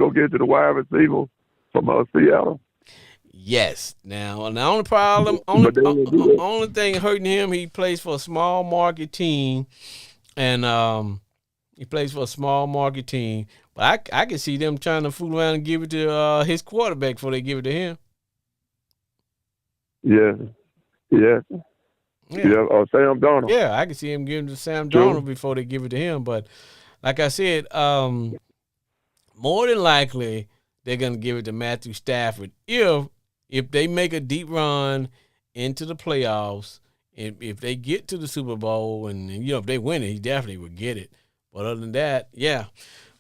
Speaker 4: get it to the wide receiver from Seattle.
Speaker 1: Yes. Now, the only problem, only thing hurting him, he plays for a small market team, and he plays for a small market team. But I can see them trying to fool around and give it to his quarterback before they give it to him.
Speaker 4: Yeah. Or Sam Darnold.
Speaker 1: Yeah, I can see him giving it to Sam Darnold before they give it to him. But like I said, more than likely they're gonna give it to Matthew Stafford if they make a deep run into the playoffs. If they get to the Super Bowl and if they win it, he definitely would get it. But other than that, yeah.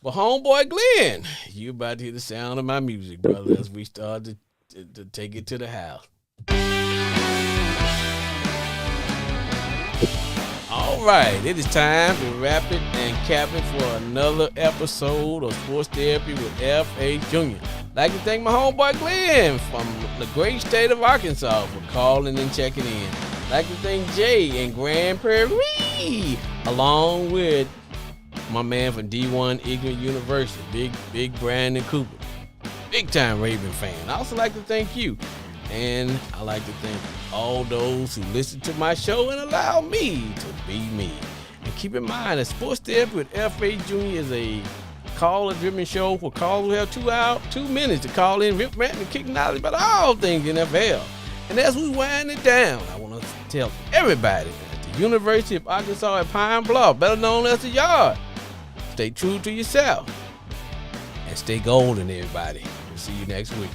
Speaker 1: But homeboy Glenn, you about to hear the sound of my music, brother, as we start to take it to the house. All right, it is time to wrap it and cap it for another episode of Sports Therapy with F.A. Jr. I'd like to thank my homeboy Glenn from the great state of Arkansas for calling and checking in. I'd like to thank Jay in Grand Prairie, along with my man from D1 Ignorant University, Big Brandon Cooper, big time Raven fan. I also like to thank you. And I like to thank all those who listen to my show and allow me to be me. And keep in mind that Sports Therapy with F.A. Jr. is a caller-driven show where callers have 2 minutes to call in, rip, rant, and kick knowledge about all things NFL. And as we wind it down, I want to tell everybody at the University of Arkansas at Pine Bluff, better known as the Yard, stay true to yourself and stay golden, everybody. We'll see you next week.